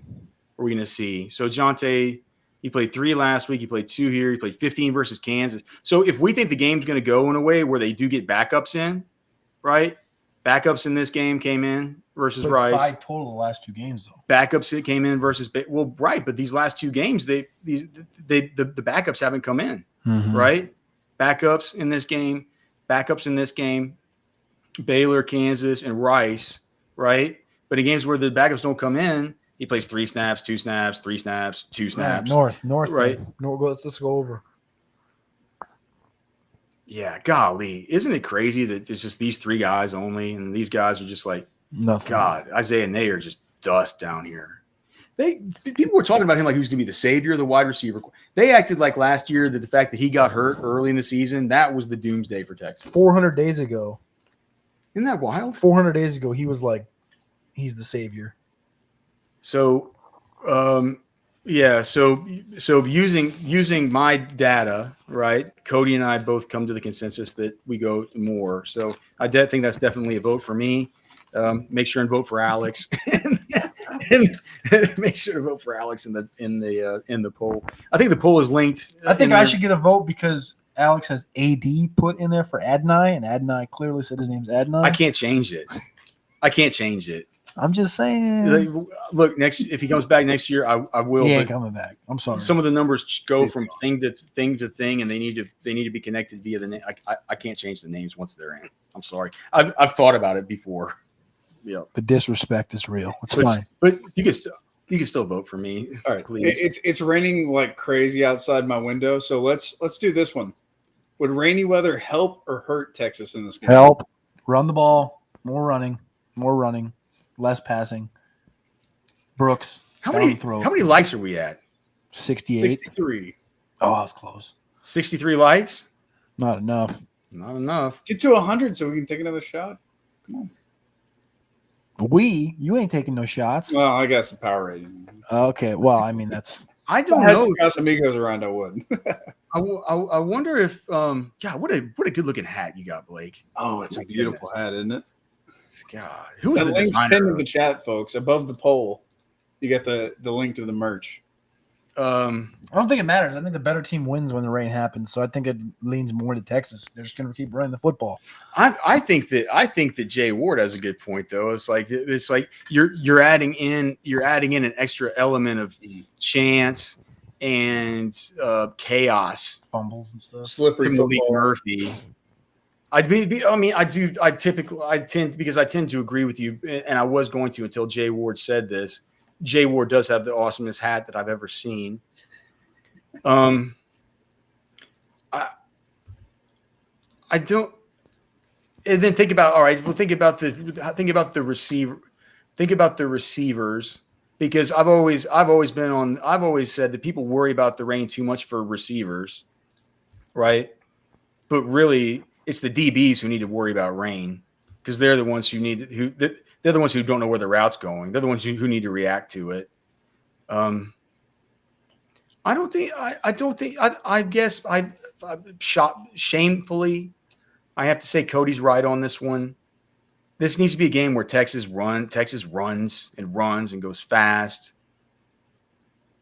are we going to see? So Jonte, He played 3 last week. He played 2 here. He played 15 versus Kansas. So if we think the game's going to go in a way where they do get backups in, right? Backups in this game came in versus Rice. 5 total the last 2 games, though. Backups that came in versus right, but these last 2 games, the backups haven't come in, right? Backups in this game, Baylor, Kansas, and Rice, right? But in games where the backups don't come in, he plays 3 snaps, 2 snaps, 3 snaps, 2 snaps. North, right? Let's go over. Yeah, golly, isn't it crazy that it's just these 3 guys only, and these guys are just like nothing. God, Isaiah and Nate are just dust down here. People were talking about him like he was going to be the savior of the wide receiver. They acted like last year that the fact that he got hurt early in the season, that was the doomsday for Texas. 400 days ago. Isn't that wild? 400 days ago, he was like, he's the savior. So, yeah. So using my data, right? Cody and I both come to the consensus that we go Moore. So I think that's definitely a vote for me. Make sure and vote for Alex, and make sure to vote for Alex in the poll. I think the poll is linked. I think I should get a vote because Alex has AD put in there for Adonai, and Adonai clearly said his name's Adonai. I can't change it. I'm just saying. Look, if he comes back next year, I will. He ain't coming back. I'm sorry. Some of the numbers go from thing to thing, and they need to be connected via the name. I can't change the names once they're in. I'm sorry. I've thought about it before. Yeah. The disrespect is real. It's fine. But you can still vote for me. All right, please. It's raining like crazy outside my window, so let's do this one. Would rainy weather help or hurt Texas in this game? Help. Run the ball. More running. Less passing. Brooks. How many likes are we at? 68. 63. Oh, I was close. 63 likes? Not enough. Get to 100 so we can take another shot. Come on. You ain't taking no shots. Well, I got some power rating. Okay. Well, I mean, that's. I don't know. If I had some Casamigos around, I would. I wonder if God, what a good looking hat you got, Blake. Oh, it's a beautiful hat, isn't it? God, who is the link's designer? pinned in the chat, folks. Above the poll, you get the link to the merch. I don't think it matters. I think the better team wins when the rain happens. So I think it leans more to Texas. They're just going to keep running the football. I think that Jay Ward has a good point, though. It's like you're adding in an extra element of chance and chaos, fumbles and stuff. Slippery to Malik Murphy. I tend to agree with you, and I was going to until Jay Ward said this. Jay Ward does have the awesomest hat that I've ever seen. I don't. And then think about think about the receivers, because I've always said that people worry about the rain too much for receivers, right? But really, it's the DBs who need to worry about rain, because they're the ones they're the ones who don't know where the route's going. They're the ones who need to react to it. I guess I shot shamefully. I have to say Cody's right on this one. This needs to be a game where Texas runs and goes fast.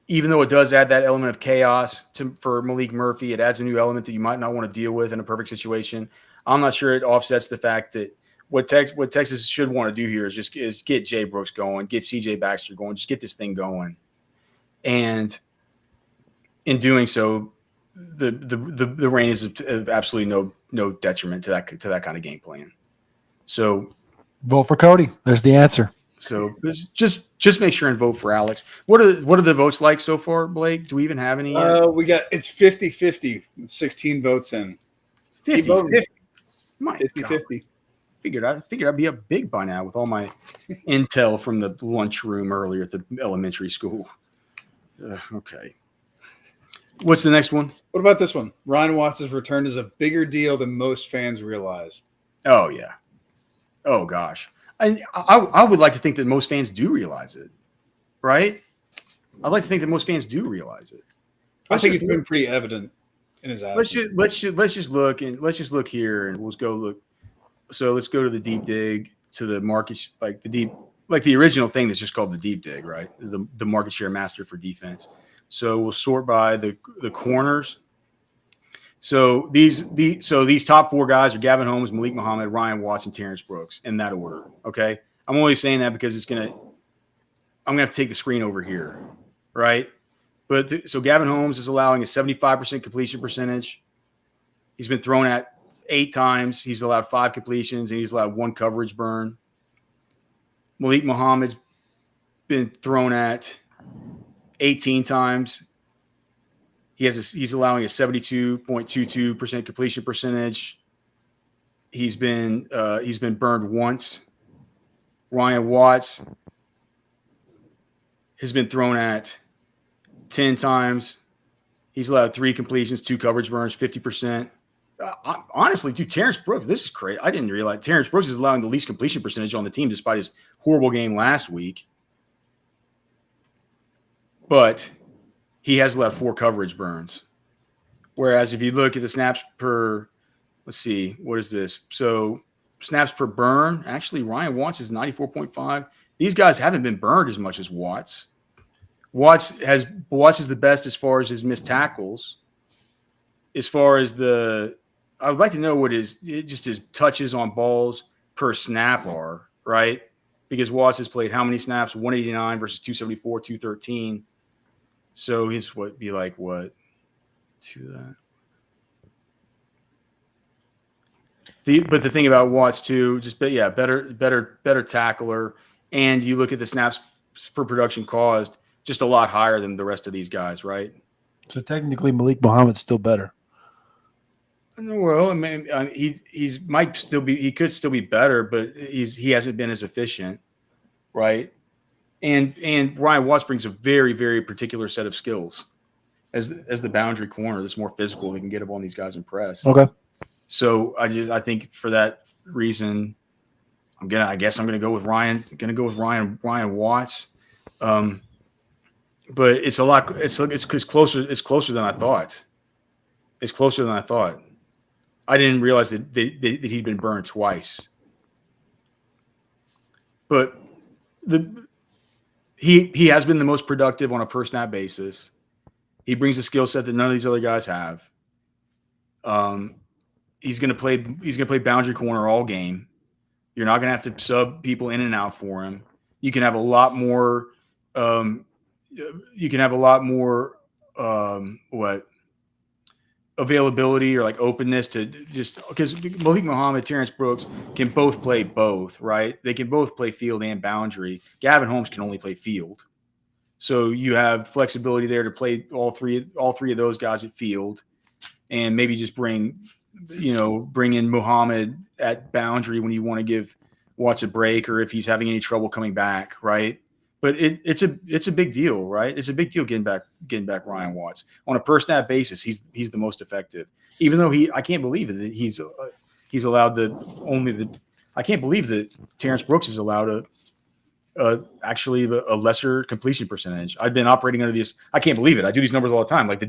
Even though it does add that element of chaos for Malik Murphy, it adds a new element that you might not want to deal with in a perfect situation. I'm not sure it offsets the fact that what Texas should want to do here is get Jay Brooks going, get CJ Baxter going, just get this thing going. And in doing so, the rain is of absolutely no detriment to that kind of game plan. So vote for Cody. There's the answer. So just make sure and vote for Alex. What are the votes like so far, Blake? Do we even have any? It's 50-50 with 16 votes in. 50-50. 50-50. Figured I'd be up big by now with all my intel from the lunchroom earlier at the elementary school. Okay. What's the next one? What about this one? Ryan Watts' return is a bigger deal than most fans realize. Oh, yeah. Oh, gosh. I would like to think that most fans do realize it, right? I'd like to think that most fans do realize it. I think it's been pretty evident in his absence. Let's just look here, and we'll go look. So let's go to the deep dig, to the market, like the original thing that's just called the deep dig, right? The market share master for defense. So we'll sort by the corners. So these top 4 guys are Gavin Holmes, Maalik Muhammad, Ryan Watts, and Terrence Brooks in that order. Okay, I'm only saying that because I'm gonna have to take the screen over here, right? But so Gavin Holmes is allowing a 75% completion percentage. He's been thrown at 8 times. He's allowed 5 completions, and he's allowed 1 coverage burn. Maalik Muhammad's been thrown at 18 times. He's allowing a 72.22% completion percentage. He's been burned once. Ryan Watts has been thrown at 10 times. He's allowed 3 completions, 2 coverage burns, 50%. Honestly, dude, Terrence Brooks, this is crazy. I didn't realize Terrence Brooks is allowing the least completion percentage on the team despite his horrible game last week. But he has allowed 4 coverage burns. Whereas if you look at the snaps per, let's see, what is this? So snaps per burn, actually Ryan Watts is 94.5. These guys haven't been burned as much as Watts. Watts is the best as far as his missed tackles. As far as I would like to know what his touches on balls per snap are, right? Because Watts has played how many snaps? 189 versus 274, 213. So he's to that. But the thing about Watts too, better tackler, and you look at the snaps per production caused, just a lot higher than the rest of these guys, right? So technically, Maalik Muhammad's still better. Well, I mean, he could still be better, but he hasn't been as efficient, right? And Ryan Watts brings a very, very particular set of skills as the boundary corner that's more physical. He can get up on these guys and press. Okay. So I think for that reason, I'm gonna go with Ryan. Ryan Watts. But it's a lot. It's closer. It's closer than I thought. It's closer than I thought. I didn't realize that he'd been burned twice. But he has been the most productive on a per snap basis. He brings a skill set that none of these other guys have. He's gonna play boundary corner all game. You're not gonna have to sub people in and out for him. You can have a lot more. Availability or like openness to just because Maalik Muhammad, Terrence Brooks can both play both, right? They can both play field and boundary. Gavin Holmes can only play field. So you have flexibility there to play all three of those guys at field, and maybe just bring in Muhammad at boundary when you want to give Watts a break or if he's having any trouble coming back, right? But it's a big deal, right? It's a big deal getting back Ryan Watts on a per snap basis. He's the most effective, even though I can't believe that he's allowed I can't believe that Terrence Brooks is allowed actually a lesser completion percentage. I've been operating under these. I can't believe it. I do these numbers all the time. Like the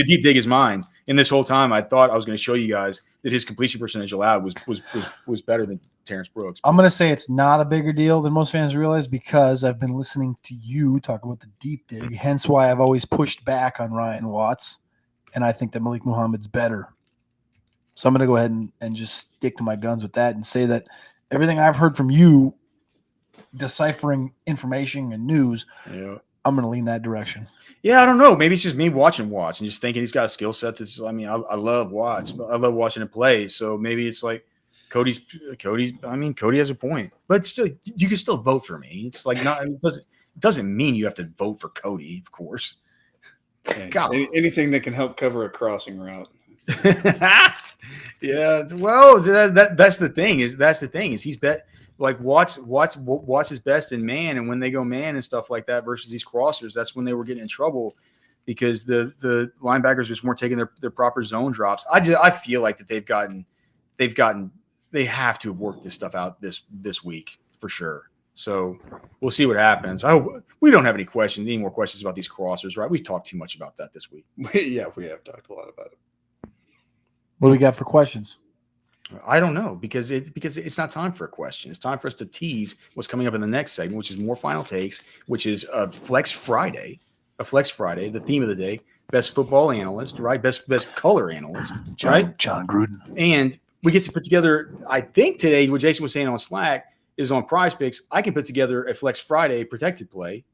deep dig is mine. And this whole time, I thought I was going to show you guys that his completion percentage allowed was better than Terrence Brooks. I'm going to say it's not a bigger deal than most fans realize because I've been listening to you talk about the deep dig. Hence why I've always pushed back on Ryan Watts, and I think that Maalik Muhammad's better. So I'm going to go ahead and just stick to my guns with that and say that everything I've heard from you, deciphering information and news, yeah, I'm going to lean that direction. Yeah, I don't know. Maybe it's just me watching Watts and just thinking he's got a skill set that's. I mean, I love Watts, but I love watching him play. So maybe it's like Cody has a point, but still, you can still vote for me. It's like it doesn't mean you have to vote for Cody, of course. Anything that can help cover a crossing route. Yeah, well, that's the thing. Is he's like Watts is best in man, and when they go man and stuff like that versus these crossers, that's when they were getting in trouble because the linebackers just weren't taking their proper zone drops. I feel like that they have to have worked this stuff out this week for sure. So we'll see what happens. I hope we don't have any more questions about these crossers, right? We've talked too much about that this week. Yeah, we have talked a lot about it. What do we got for questions? I don't know because it's not time for a question. It's time for us to tease what's coming up in the next segment, which is more final takes, which is Flex Friday. a Flex Friday, the theme of the day, best football analyst, right? Best color analyst, right? John Gruden. And we get to put together, I think today, what Jason was saying on Slack is on Prize Picks. I can put together a Flex Friday protected play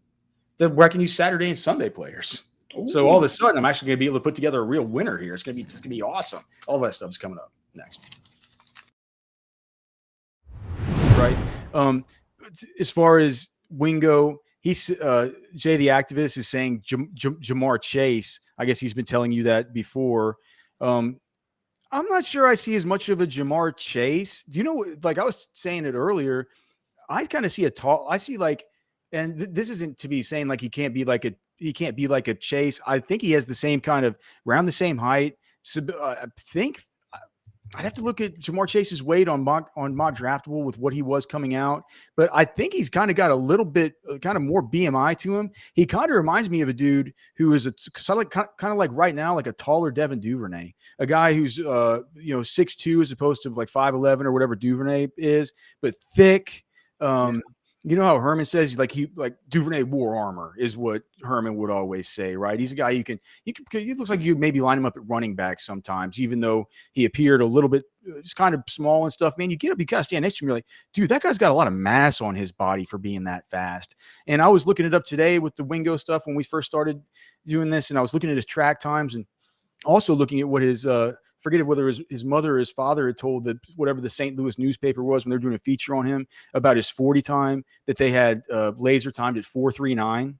where I can use Saturday and Sunday players. Ooh. So all of a sudden, I'm actually going to be able to put together a real winner here. It's going to be awesome. All that stuff is coming up next. Right. As far as Wingo, he's Jay the activist is saying Jamar Chase. I guess he's been telling you that before. I'm not sure I see as much of a Jamar Chase. Do you know, like I was saying it earlier, I kind of see I see like, and this isn't to be saying like he can't be like a Chase. I think he has the same kind of around the same height. So I think I'd have to look at Jamar Chase's weight on mock draftable with what he was coming out, but I think he's kind of got a little bit kind of more BMI to him. He kind of reminds me of a dude who is kind of like right now, like a taller Devin Duvernay, a guy who's 6'2" as opposed to like 5'11" or whatever Duvernay is, but thick. You know how Herman says like Duvernay wore armor is what Herman would always say, right? He's a guy he looks like you maybe line him up at running back sometimes, even though he appeared a little bit just kind of small and stuff. Man, you get up, you kind of stand next to him, you're like, dude, that guy's got a lot of mass on his body for being that fast. And I was looking it up today with the Wingo stuff when we first started doing this, and I was looking at his track times and also looking at what his forget whether his mother or his father had told whatever the St. Louis newspaper was when they're doing a feature on him about his 40 time that they had laser timed at 4.39.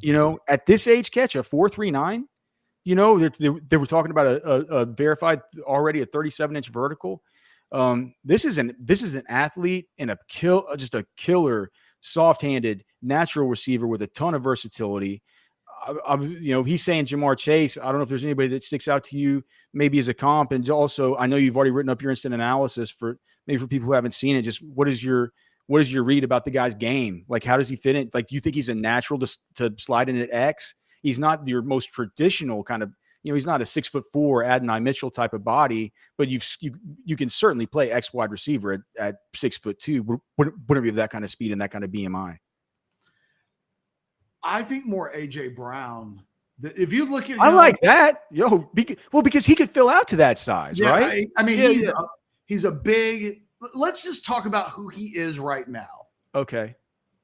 You know, at this age, catch a 4.39. You know, they were talking about a verified already a 37-inch vertical. This is an athlete and just a killer, soft-handed, natural receiver with a ton of versatility. He's saying Jamar Chase. I don't know if there's anybody that sticks out to you maybe as a comp. And also, I know you've already written up your instant analysis for people who haven't seen it. Just what is your read about the guy's game? Like, how does he fit in? Like, do you think he's a natural to slide in at X? He's not your most traditional kind of, he's not a 6'4" Adonai Mitchell type of body, but you can certainly play X wide receiver at 6'2", whenever you have that kind of speed and that kind of BMI. I think more AJ Brown. If you look at him, I like that. Because he could fill out to that size, right? I mean, he's a big. Let's just talk about who he is right now. Okay.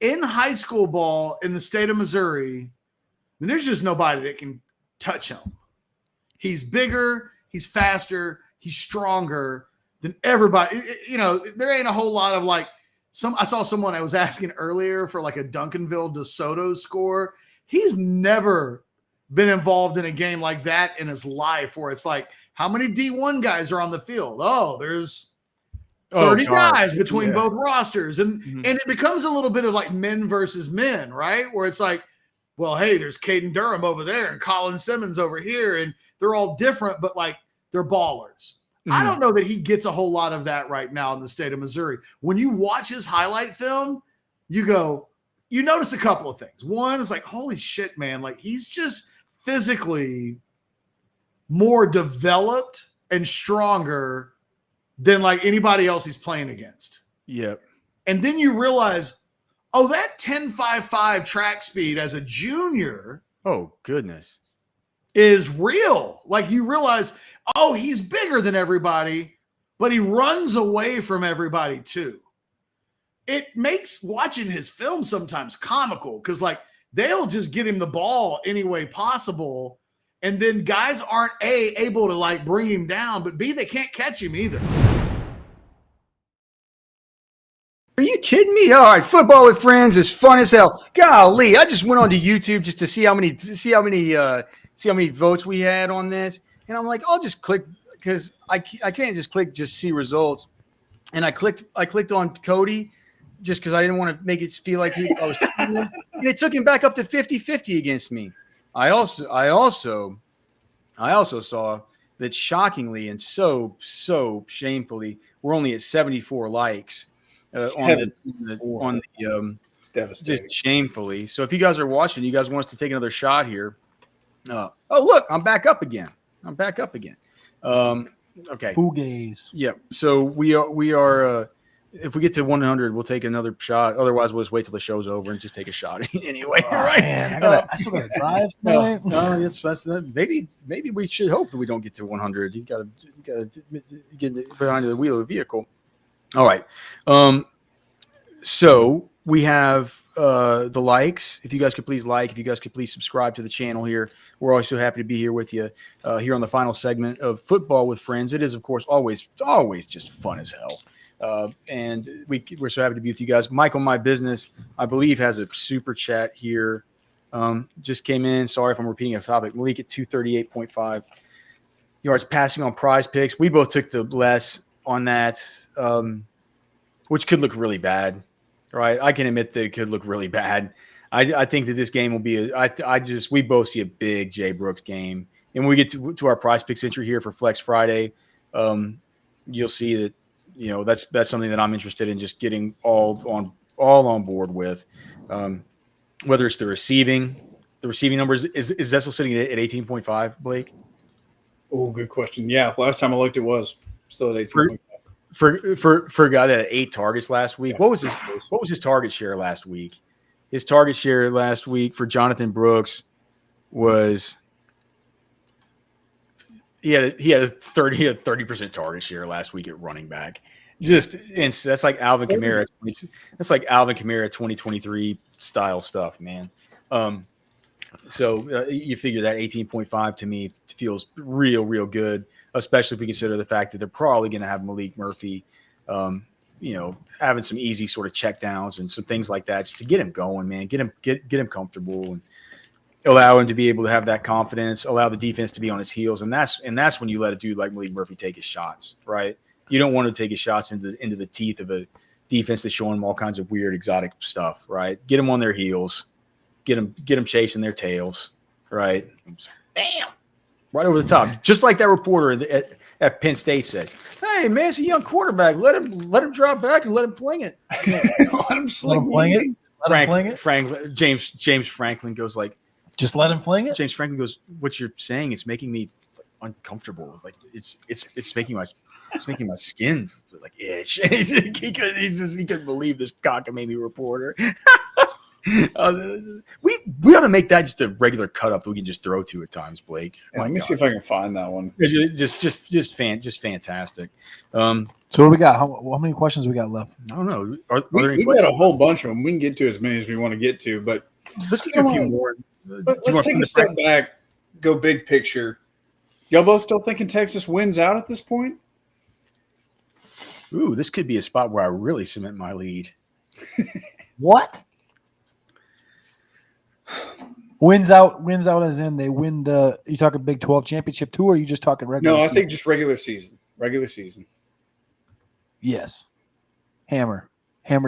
In high school ball in the state of Missouri, there's just nobody that can touch him. He's bigger, he's faster, he's stronger than everybody. There ain't a whole lot of like. I saw someone I was asking earlier for like a Duncanville DeSoto score. He's never been involved in a game like that in his life where it's like, how many D1 guys are on the field? Oh, there's 30 guys between both rosters. And it becomes a little bit of like men versus men, right? Where it's like, well, hey, there's Caden Durham over there and Colin Simmons over here. And they're all different, but like they're ballers. I don't know that he gets a whole lot of that right now in the state of Missouri. When you watch his highlight film, you notice a couple of things. One is like, holy shit, man. Like he's just physically more developed and stronger than like anybody else he's playing against. Yep. And then you realize, that 10.55 track speed as a junior. Oh, goodness. Is real. Like you realize, he's bigger than everybody, but he runs away from everybody too. It makes watching his film sometimes comical because like they'll just get him the ball any way possible. And then guys aren't able to like bring him down, but B, they can't catch him either. Are you kidding me? All right, football with friends is fun as hell. Golly, I just went onto YouTube just to see how many votes we had on this. And I'm like, I'll just click because I can't just click just see results. And I clicked on Cody just because I didn't want to make it feel like I was and it took him back up to 50-50 against me. I also saw that shockingly and so shamefully, we're only at 74 likes on the devastating. Just shamefully. So if you guys are watching, you guys want us to take another shot here. Look, I'm back up again. Okay. Fugaze. Yep. So we are If we get to 100, we'll take another shot. Otherwise, we'll just wait till the show's over and just take a shot anyway. Oh, right? Man, I still got to drive tonight. No, that's maybe we should hope that we don't get to 100. You got to get behind the wheel of a vehicle. All right. So we have the likes. If you guys could please like, if you guys could please subscribe to the channel here. We're always so happy to be here with you here on the final segment of Football with Friends. It is, of course, always just fun as hell. And we're so happy to be with you guys. Mike on My Business, I believe, has a super chat here. Just came in. Sorry if I'm repeating a topic. Malik at 238.5 yards passing on Prize Picks. We both took the less on that, which could look really bad, right? I can admit that it could look really bad. I think that this game will be we both see a big Jay Brooks game. And when we get to our Prize Picks entry here for Flex Friday, you'll see that, that's something that I'm interested in just getting all on board with. Whether it's the receiving numbers, is that still sitting at 18.5, Blake? Oh, good question. Yeah, last time I looked, it was still at 18.5. For a guy that had 8 targets last week, what was his target share last week? His target share last week for Jonathan Brooks was he had a 30% target share last week at running back. That's like Alvin Kamara. That's like Alvin Kamara 2023 style stuff, man. So you figure that 18.5 to me feels real good, especially if we consider the fact that they're probably going to have Malik Murphy, having some easy sort of check downs and some things like that just to get him going, man. Get him comfortable and allow him to be able to have that confidence, allow the defense to be on his heels. And that's when you let a dude like Malik Murphy take his shots, right? You don't want to take his shots into the teeth of a defense that's showing him all kinds of weird, exotic stuff, right? Get them on their heels, get them chasing their tails, right? Bam, right over the top, just like that reporter at Penn State said. Hey, man, it's a young quarterback. Let him drop back and let him fling it. Let him fling it. James Franklin goes like, just let him fling it. James Franklin goes, what you're saying, it's making me uncomfortable. Like it's making my skin like itch. he couldn't believe this cockamamie reporter. We ought to make that just a regular cut up that we can just throw to at times, Blake. Yeah, let me see if I can find that one. Just fantastic. So what we got? How many questions we got left? I don't know. We got a whole bunch of them. We can get to as many as we want to get to, but let's get a few more. Let's take a step back, go big picture. Y'all both still thinking Texas wins out at this point? Ooh, this could be a spot where I really cement my lead. What? Wins out as in they win the – you talking Big 12 championship too, or are you just talking regular season? No, I think just regular season. Regular season. Yes. Hammer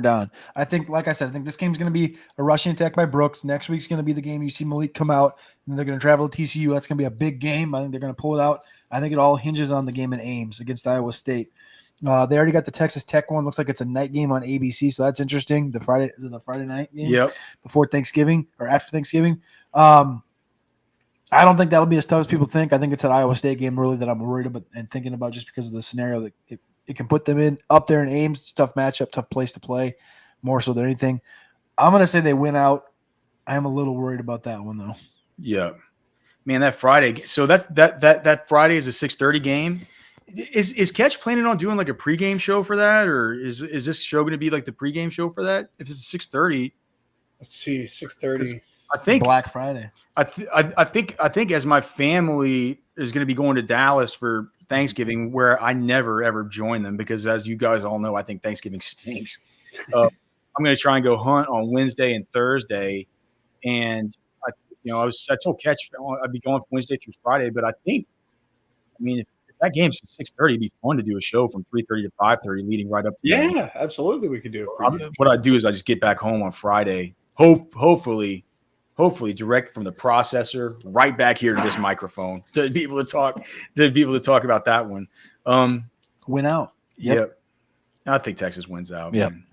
down. I think, like I said, I think this game's going to be a rushing attack by Brooks. Next week's going to be the game you see Malik come out, and they're going to travel to TCU. That's going to be a big game. I think they're going to pull it out. I think it all hinges on the game in Ames against Iowa State. They already got the Texas Tech one. Looks like it's a night game on ABC, so that's interesting. Is it the Friday night game? Yep. Before Thanksgiving or after Thanksgiving. I don't think that'll be as tough as people think. I think it's an Iowa State game really that I'm worried about and thinking about just because of the scenario that it can put them up there in Ames. It's a tough matchup, tough place to play, more so than anything. I'm going to say they win out. I am a little worried about that one though. Yeah, man, that Friday. So that Friday is a 6:30 game. Is Catch planning on doing like a pregame show for that, or is this show going to be like the pregame show for that? If it's 6:30, let's see, 6:30. I think Black Friday. I think as my family is going to be going to Dallas for Thanksgiving, where I never ever join them because, as you guys all know, I think Thanksgiving stinks. I'm going to try and go hunt on Wednesday and Thursday, and I told Catch I'd be going from Wednesday through Friday, but if that game's at 6:30, it'd be fun to do a show from 3:30 to 5:30, leading right up. Yeah, absolutely, we could do it. What I do is I just get back home on Friday, hopefully direct from the processor right back here to this microphone to be able to talk about that one. Win out. Yep. I think Texas wins out. Yep. Man.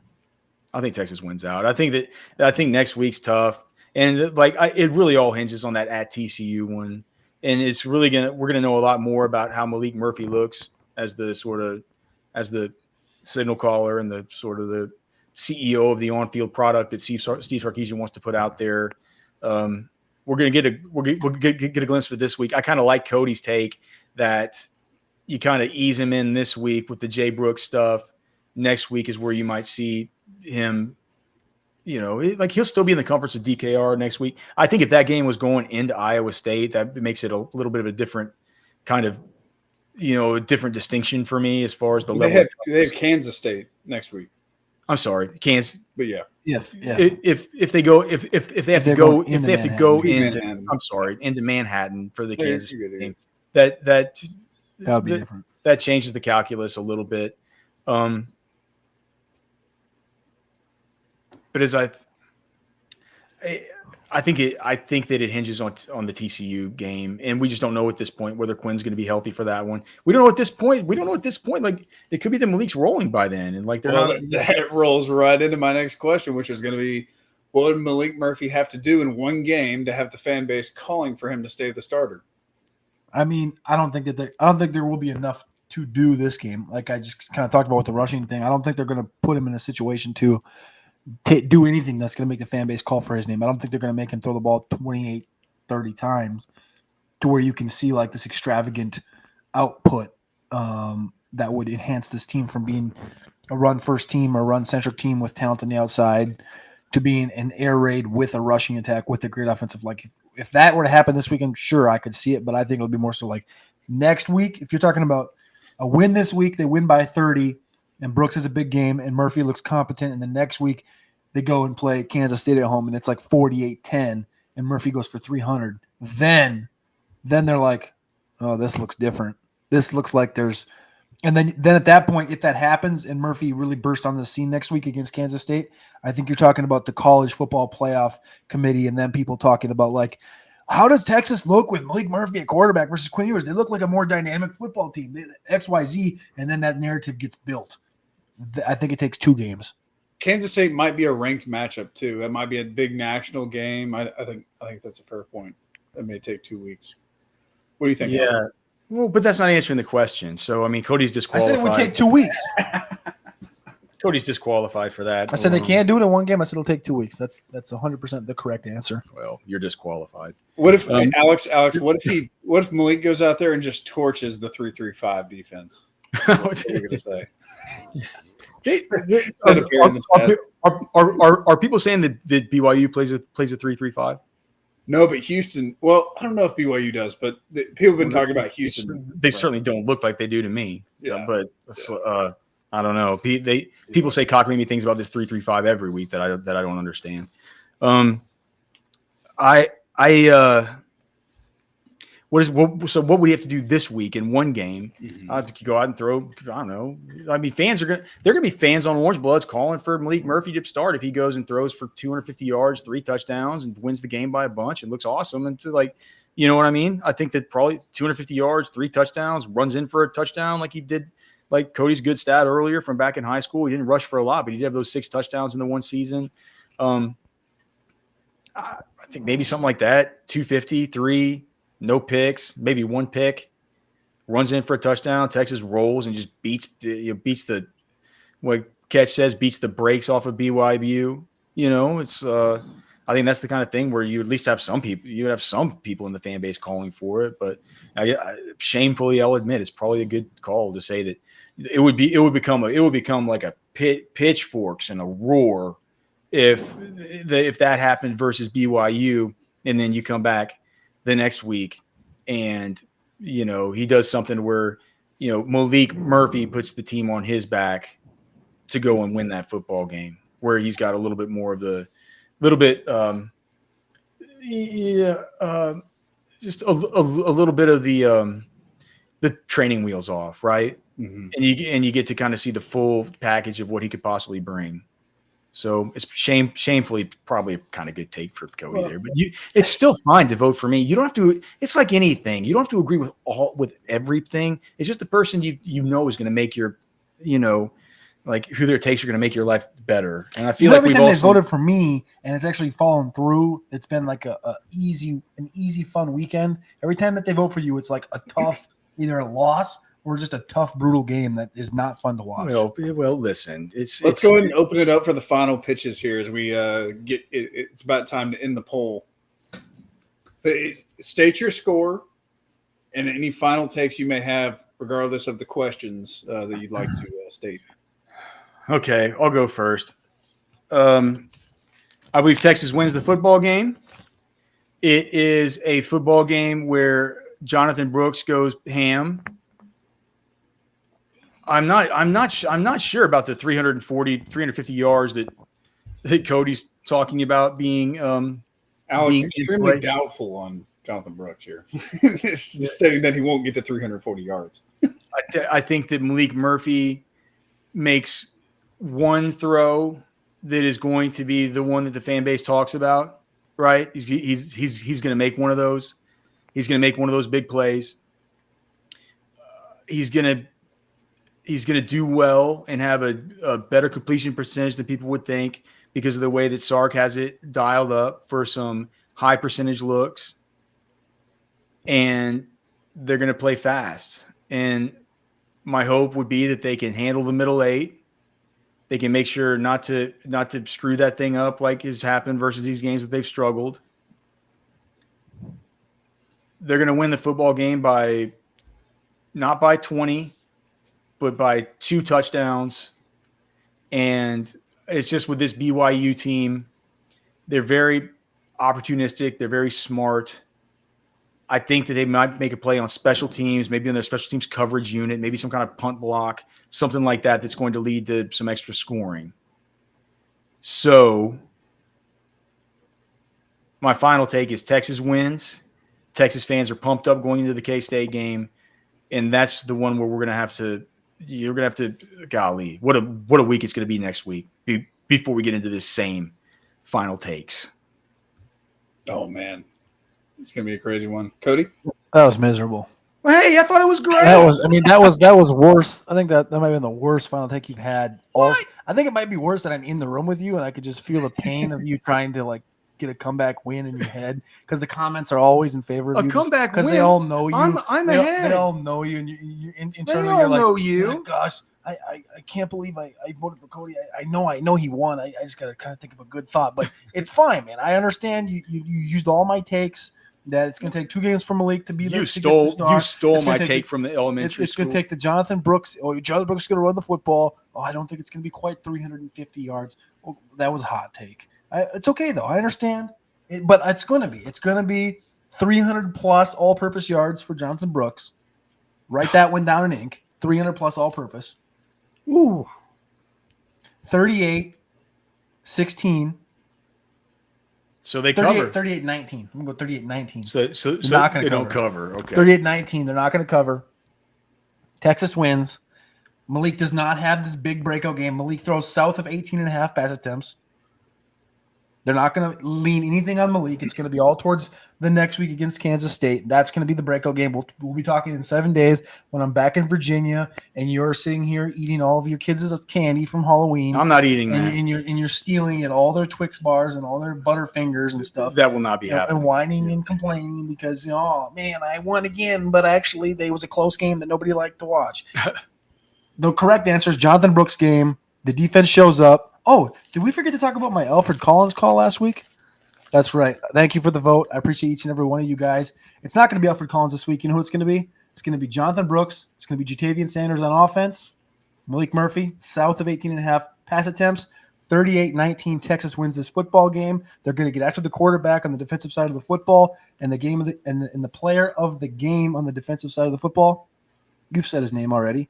I think Texas wins out. I think next week's tough, and it really all hinges on that at TCU one. And it's really we're gonna know a lot more about how Malik Murphy looks as the signal caller and the sort of the CEO of the on-field product that Steve Sarkisian wants to put out there. We're gonna get a glimpse of this week. I kind of like Cody's take that you kind of ease him in this week with the Jay Brooks stuff. Next week is where you might see him. Like he'll still be in the conference of DKR next week. I think if that game was going into Iowa State, that makes it a little bit of a different kind of, a different distinction for me as far as the level. They have Kansas State next week. I'm sorry, Kansas. But yeah. If they have to go into I'm sorry, into Manhattan for the Kansas game, that would be different. That changes the calculus a little bit. But as I think that it hinges on the TCU game, and we just don't know at this point whether Quinn's going to be healthy for that one. We don't know at this point. Like it could be that Malik's rolling by then, and like that rolls right into my next question, which is going to be, what would Malik Murphy have to do in one game to have the fan base calling for him to stay the starter? I mean, I don't think there will be enough to do this game. Like I just kind of talked about with the rushing thing. I don't think they're going to put him in a situation to do anything that's going to make the fan base call for his name. I don't think they're going to make him throw the ball 28, 30 times to where you can see like this extravagant output that would enhance this team from being a run-first team or run-centric team with talent on the outside to being an air raid with a rushing attack with a great offensive. Like if that were to happen this weekend, sure, I could see it, but I think it'll be more so like next week. If you're talking about a win this week, they win by 30, and Brooks has a big game, and Murphy looks competent, and the next week they go and play Kansas State at home, and it's like 48-10, and Murphy goes for 300. Then they're like, oh, this looks different. This looks like there's – and then at that point, if that happens and Murphy really bursts on the scene next week against Kansas State, I think you're talking about the college football playoff committee and then people talking about like, how does Texas look with Malik Murphy at quarterback versus Quinn Ewers? They look like a more dynamic football team, XYZ, and then that narrative gets built. I think it takes 2 games. Kansas State might be a ranked matchup too. That might be a big national game. I think that's a fair point. It may take 2 weeks. What do you think? Yeah. Albert? Well, but that's not answering the question. So I mean, Cody's disqualified. I said it would take 2 weeks. Cody's disqualified for that. I said they can't do it in one game. I said it'll take 2 weeks. That's 100% the correct answer. Well, you're disqualified. What if Alex? What if Malik goes out there and just torches the 3-3-5 defense? What are you going to say? Are people saying that BYU plays a 3-3-5? No, but Houston. Well, I don't know if BYU does, but people have been talking about Houston. They certainly don't look like they do to me. Yeah, but I don't know. People say cockamamie things about this 3-3-5 every week that I don't understand. So what would we have to do this week in one game? Mm-hmm. I have to go out and throw. I don't know. I mean, they're gonna be fans on Orange Bloods calling for Malik Murphy to start if he goes and throws for 250 yards, 3 touchdowns, and wins the game by a bunch and looks awesome. And to like, you know what I mean? I think that probably 250 yards, 3 touchdowns, runs in for a touchdown like he did. Like Cody's good stat earlier from back in high school. He didn't rush for a lot, but he did have those 6 touchdowns in the one season. I think maybe something like that. 250, 3. No picks, maybe 1 pick, runs in for a touchdown. Texas rolls and just beats the what Catch says, beats the brakes off of BYU. It's I think that's the kind of thing where you at least have some people. You have some people in the fan base calling for it, but shamefully, I'll admit it's probably a good call to say that it would become like a pitchforks and a roar if that happened versus BYU, and then you come back the next week and he does something where Malik Murphy puts the team on his back to go and win that football game, where he's got a little bit more of the just a little bit of the training wheels off, right? Mm-hmm. And you get to kind of see the full package of what he could possibly bring. So it's shamefully probably a kind of good take for Cody there, but it's still fine to vote for me. You don't have to. It's like anything. You don't have to agree with everything. It's just the person is going to make your, like who their takes are going to make your life better. And I feel like every time they voted for me and it's actually fallen through, it's been like an easy fun weekend. Every time that they vote for you, it's like a tough either a loss or just a tough, brutal game that is not fun to watch. Well, listen, let's go ahead and open it up for the final pitches here as we get it. It's about time to end the poll. State your score and any final takes you may have, regardless of the questions that you'd like to state. Okay, I'll go first. I believe Texas wins the football game. It is a football game where Jonathan Brooks goes ham. I'm not sure about the 350 yards that Cody's talking about being. Alex, extremely doubtful on Jonathan Brooks here, stating that he won't get to 340 yards. I think that Malik Murphy makes one throw that is going to be the one that the fan base talks about. Right? He's going to make one of those. He's going to make one of those big plays. He's going to do well and have a better completion percentage than people would think because of the way that Sark has it dialed up for some high percentage looks. And they're going to play fast. And my hope would be that they can handle the middle eight. They can make sure not to screw that thing up like has happened versus these games that they've struggled. They're going to win the football game not by 20, but by 2 touchdowns. And it's just with this BYU team, they're very opportunistic. They're very smart. I think that they might make a play on special teams, maybe on their special teams coverage unit, maybe some kind of punt block, something like that that's going to lead to some extra scoring. So my final take is Texas wins. Texas fans are pumped up going into the K-State game, and that's the one where you're going to have to, golly, what a week it's going to be next week before we get into this same final takes. Oh, man. It's going to be a crazy one. Cody? That was miserable. Well, hey, I thought it was great. That was worse. I think that might have been the worst final take you've had. I think it might be worse that I'm in the room with you and I could just feel the pain of you trying to get a comeback win in your head because the comments are always in favor of you. A comeback win? Because they all know you. I'm ahead. They all know you, and you internally they all know you. Like, gosh, I can't believe I voted for Cody. I know he won. I just got to kind of think of a good thought, but it's fine, man. I understand you used all my takes. That it's going to take 2 games for Malik to be there. You stole my take from the elementary It's school. going to take the Jonathan Brooks. Jonathan Brooks is going to run the football. I don't think it's going to be quite 350 yards. Well, that was a hot take. It's okay though. I understand, but it's going to be. It's going to be 300 plus all-purpose yards for Jonathan Brooks. Write that one down in ink. 300 plus all-purpose. Ooh. 38-16. So they cover 38-19. I'm going to go 38-19. So not gonna they don't cover. Okay. 38-19. They're not going to cover. Texas wins. Malik does not have this big breakout game. Malik throws south of 18.5 pass attempts. They're not going to lean anything on Malik. It's going to be all towards the next week against Kansas State. That's going to be the breakout game. We'll be talking in 7 days when I'm back in Virginia and you're sitting here eating all of your kids' candy from Halloween. I'm not eating that. And you're stealing at all their Twix bars and all their Butterfingers and stuff. That will not be happening. And whining and complaining because, oh, man, I won again, but actually there was a close game that nobody liked to watch. The correct answer is Jonathan Brooks' game. The defense shows up. Oh, did we forget to talk about my Alfred Collins call last week? That's right. Thank you for the vote. I appreciate each and every one of you guys. It's not going to be Alfred Collins this week. You know who it's going to be? It's going to be Jonathan Brooks. It's going to be Jatavian Sanders on offense. Malik Murphy, south of 18.5 pass attempts. 38-19. Texas wins this football game. They're going to get after the quarterback on the defensive side of the football, and the game of the player of the game on the defensive side of the football. You've said his name already.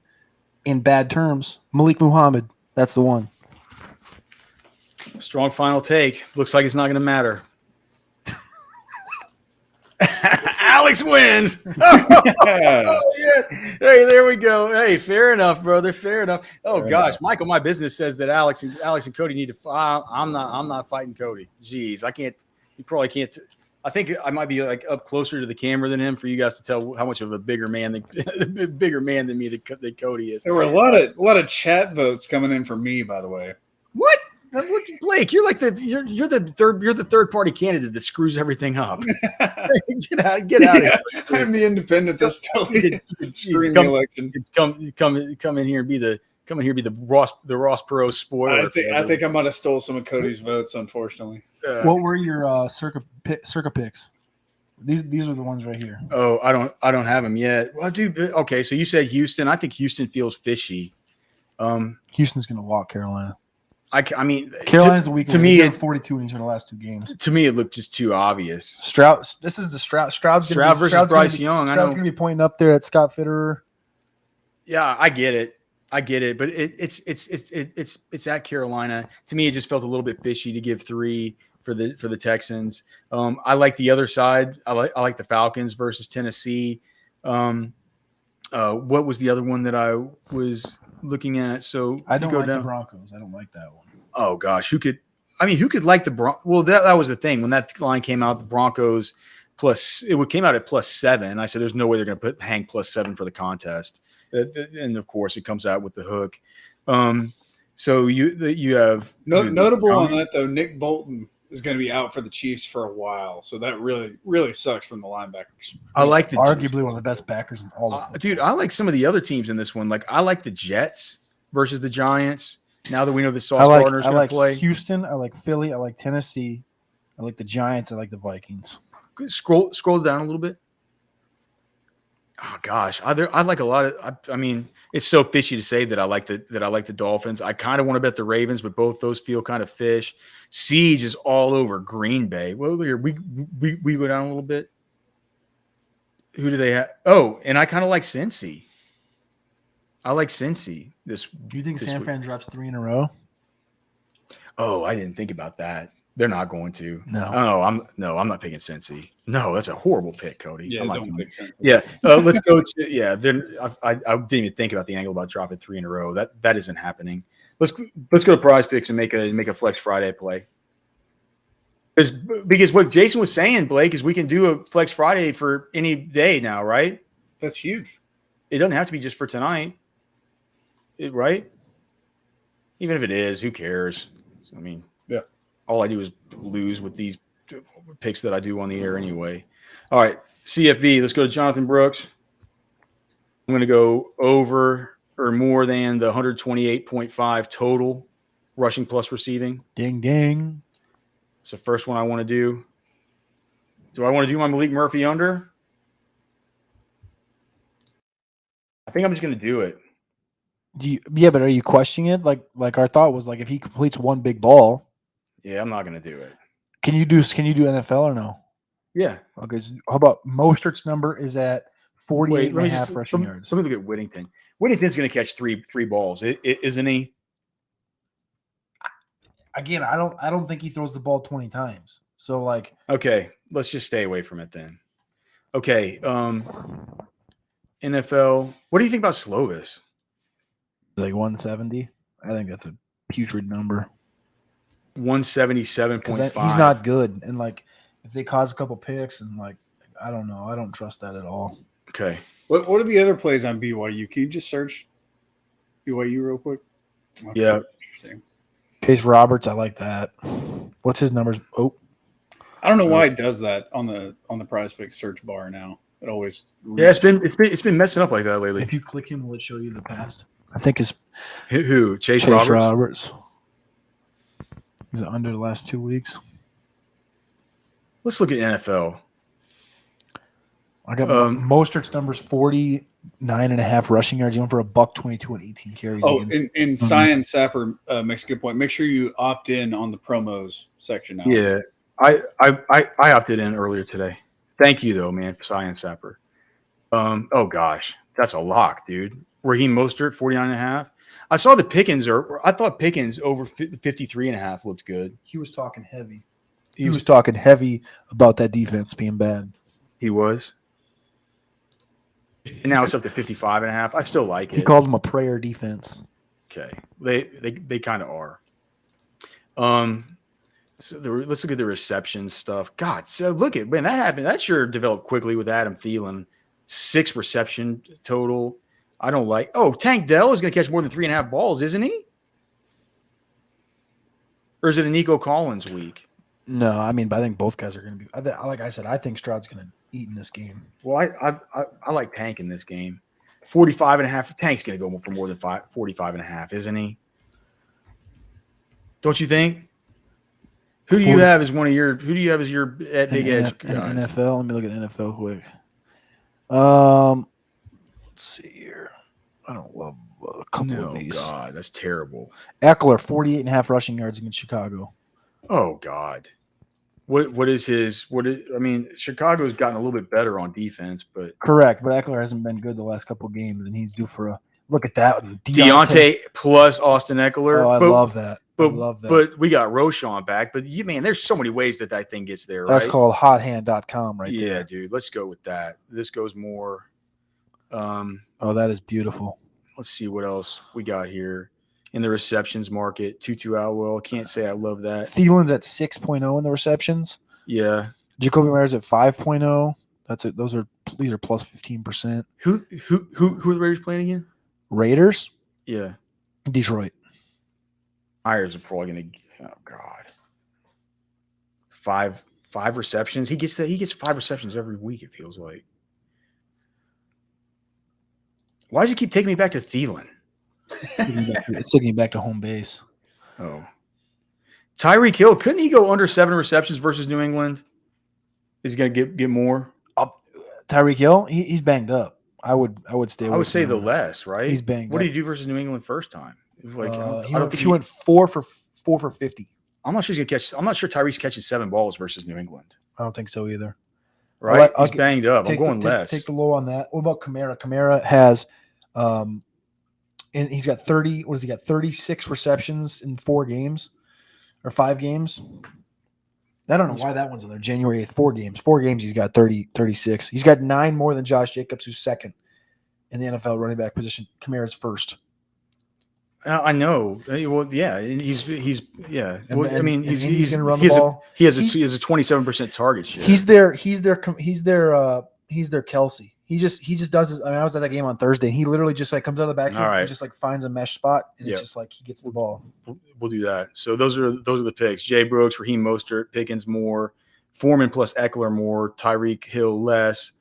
In bad terms, Malik Muhammad. That's the one. Strong final take. Looks like it's not going to matter. Alex wins. Oh, yes. Hey, there we go. Hey, fair enough, brother. Fair enough. Oh gosh, Michael, my business says that Alex and Cody need to. I'm not fighting Cody. Jeez, I can't. You probably can't. I think I might be up closer to the camera than him for you guys to tell how much of a bigger man than me that Cody is. There were a lot of chat votes coming in for me, by the way. What? Blake, you're the third party candidate that screws everything up. Get out of here. I'm the independent that's totally screwing the election. Come in here and be the Ross Perot spoiler. I think I might have stole some of Cody's votes, unfortunately. What were your Circa picks? These are the ones right here. Oh, I don't have them yet. Well, dude, okay. So you said Houston. I think Houston feels fishy. Houston's going to walk Carolina. I mean, Carolina's the weak. To me, 42 in each of the last 2 games. To me, it looked just too obvious. Stroud. This is the Stroud. Stroud's versus Bryce Young. Stroud's going to be pointing up there at Scott Fitterer. Yeah, I get it, but it's at Carolina. To me, it just felt a little bit fishy to give 3 for the Texans. I like the other side. I like the Falcons versus Tennessee. What was the other one that I was looking at? So I don't like the Broncos. I don't like that one. Oh gosh, who could like the Broncos? Well, that was the thing when that line came out. The Broncos came out at +7. I said, "There's no way they're going to hang +7 for the contest." And of course, it comes out with the hook. So you have notable on that though. Nick Bolton is going to be out for the Chiefs for a while, so that really sucks from the linebackers. I like arguably one of the best backers in all of them. Dude, I like some of the other teams in this one. Like I like the Jets versus the Giants. Now that we know the Sauce Gardner's going to play, Houston. I like Philly. I like Tennessee. I like the Giants. I like the Vikings. Scroll down a little bit. Oh gosh, I like a lot of. I mean, it's so fishy to say that I like the Dolphins. I kind of want to bet the Ravens, but both those feel kind of fish. Siege is all over Green Bay. Well, here we go down a little bit. Who do they have? Oh, and I kind of like Cincy. I like Cincy. Do you think San Fran drops 3 in a row? Oh, I didn't think about that. They're not going to. No. Oh, I'm not picking Cincy. No, that's a horrible pick, Cody. Yeah, don't pick Cincy. Yeah, let's go to I didn't even think about the angle about dropping 3 in a row. That isn't happening. Let's go to Prize Picks and make a Flex Friday play. Because what Jason was saying, Blake, is we can do a Flex Friday for any day now, right? That's huge. It doesn't have to be just for tonight, right? Even if it is, who cares? I mean, yeah. All I do is lose with these picks that I do on the air anyway. All right, CFB. Let's go to Jonathan Brooks. I'm going to go over or more than the 128.5 total rushing plus receiving. Ding, ding. It's the first one I want to do. Do I want to do my Malik Murphy under? I think I'm just going to do it. But are you questioning it? Like our thought was like if he completes one big ball. Yeah, I'm not going to do it. Can you do NFL or no? Yeah. Okay. So how about Mostert's number is at 48.5 rushing yards. Let me look at Whittington. Whittington's going to catch three balls, isn't he? Again, I don't think he throws the ball 20 times. So like, okay, let's just stay away from it then. Okay, NFL. What do you think about Slovis? Like 170. I think that's a putrid number. 177.5. He's not good, and like if they cause a couple picks, and like I don't know, I don't trust that at all. Okay. What are the other plays on BYU? Can you just search BYU real quick? Okay. Yeah. Interesting. Pace Roberts, I like that. What's his numbers? Oh, I don't know why it does that on the Prize Picks search bar now. It always it's been messing up like that lately. If you click him, will it show you the past? I think it's who Chase Roberts. He's under the last 2 weeks. Let's look at NFL. I got Mostert's numbers 49.5 rushing yards. He went for $122 and 18 carries. Oh, and Cyan Sapper makes a good point. Make sure you opt in on the promos section now. Yeah, I opted in earlier today. Thank you though, man, for Cyan Sapper. Oh gosh, that's a lock, dude. Raheem Mostert 49.5. I saw the Pickens I thought Pickens over 53.5 looked good. He was talking heavy. He was talking heavy about that defense being bad. He was. And now it's up to 55.5. I still like it. He called them a prayer defense. Okay. They kind of are. So let's look at the reception stuff. God, so look at when that happened. That sure developed quickly with Adam Thielen. 6 reception total. I don't like. Oh, Tank Dell is going to catch more than 3.5 balls, isn't he? Or is it a Nico Collins week? No, I mean, but I think both guys are going to be. Like I said, I think Stroud's going to eat in this game. Well, I like Tank in this game. 45.5. Tank's going to go for more than 45.5, isn't he? Don't you think? Who do you have as one of your? Who do you have as your big edge guys? NFL. Let me look at NFL quick. Let's see here. I don't love a couple of these. Oh God, that's terrible. Eckler, 48.5 rushing yards against Chicago. Oh God. What is his? I mean, Chicago's gotten a little bit better on defense, but correct. But Eckler hasn't been good the last couple of games, and he's due for a look at that. Deontay plus Austin Eckler. Oh, I love that. But we got Roschon back. But man, there's so many ways that thing gets there. That's right? called hothand.com, right? Yeah, there. dude. Let's go with that. This goes more. Oh, that is beautiful. Let's see what else we got here in the receptions market. Tutu Atwell. Can't say I love that. Thielen's at 6.0 in the receptions. Yeah. Jacoby Meyer's at 5.0. That's it. These are plus 15%. Who are the Raiders playing again? Raiders? Yeah. Detroit. Myers are probably going to. Oh God. Five receptions. He gets 5 receptions every week. It feels like. Why does he keep taking me back to Thielen? It's taking me back to home base. Oh. Tyreek Hill, couldn't he go under 7 receptions versus New England? Is he going to get more? Tyreek Hill, he's banged up. I would stay. I would say the less, right? He's banged. What did he do versus New England first time? Like I don't think he went 4 for 50. I'm not sure he's going to catch. I'm not sure Tyreek's catching 7 balls versus New England. I don't think so either. Right? He's banged up. I'm going less. Take the low on that. What about Kamara? Kamara has, and he's got 30. What has he got? 36 receptions in 4 games or 5 games. I don't know why that one's in there. January 8th, 4 games. 4 games, he's got 36. He's got 9 more than Josh Jacobs, who's second in the NFL running back position. Kamara's first. I know. Well, yeah, he's yeah. And, well, I mean, he's going to run the ball. He has a 27% target share. He's their Kelsey. He just does it. I mean, I was at that game on Thursday, and he literally just like comes out of the backfield and just like finds a mesh spot, and it's just like he gets the ball. We'll do that. So those are the picks: Jay Brooks, Raheem Mostert, Pickens more, Foreman plus Eckler more, Tyreek Hill less,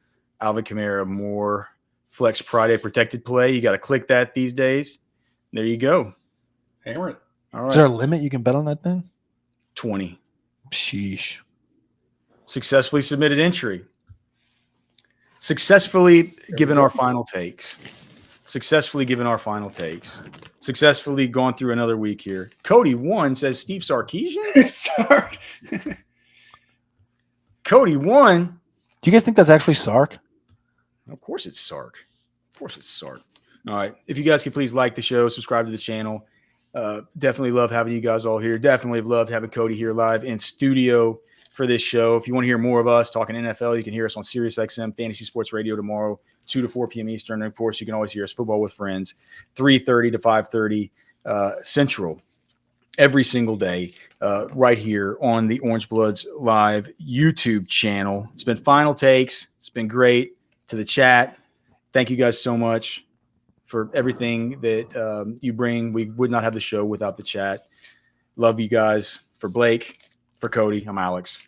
Alvin Kamara more, Flex Friday protected play. You got to click that these days. There you go. Hammer it. All right. Is there a limit you can bet on that thing? 20. Sheesh. Successfully submitted entry. Successfully given our final takes. Successfully gone through another week here. Cody 1 says Steve Sarkisian. Sark. Cody 1. Do you guys think that's actually Sark? Of course it's Sark. All right. If you guys could please like the show, subscribe to the channel. Definitely love having you guys all here. Definitely have loved having Cody here live in studio for this show. If you want to hear more of us talking NFL, you can hear us on SiriusXM Fantasy Sports Radio tomorrow, 2 to 4 p.m. Eastern. And, of course, you can always hear us Football with Friends, 3:30 to 5:30 Central every single day right here on the Orange Bloods Live YouTube channel. It's been final takes. It's been great. To the chat, thank you guys so much for everything that you bring. We would not have the show without the chat. Love you guys. For Blake, for Cody, I'm Alex.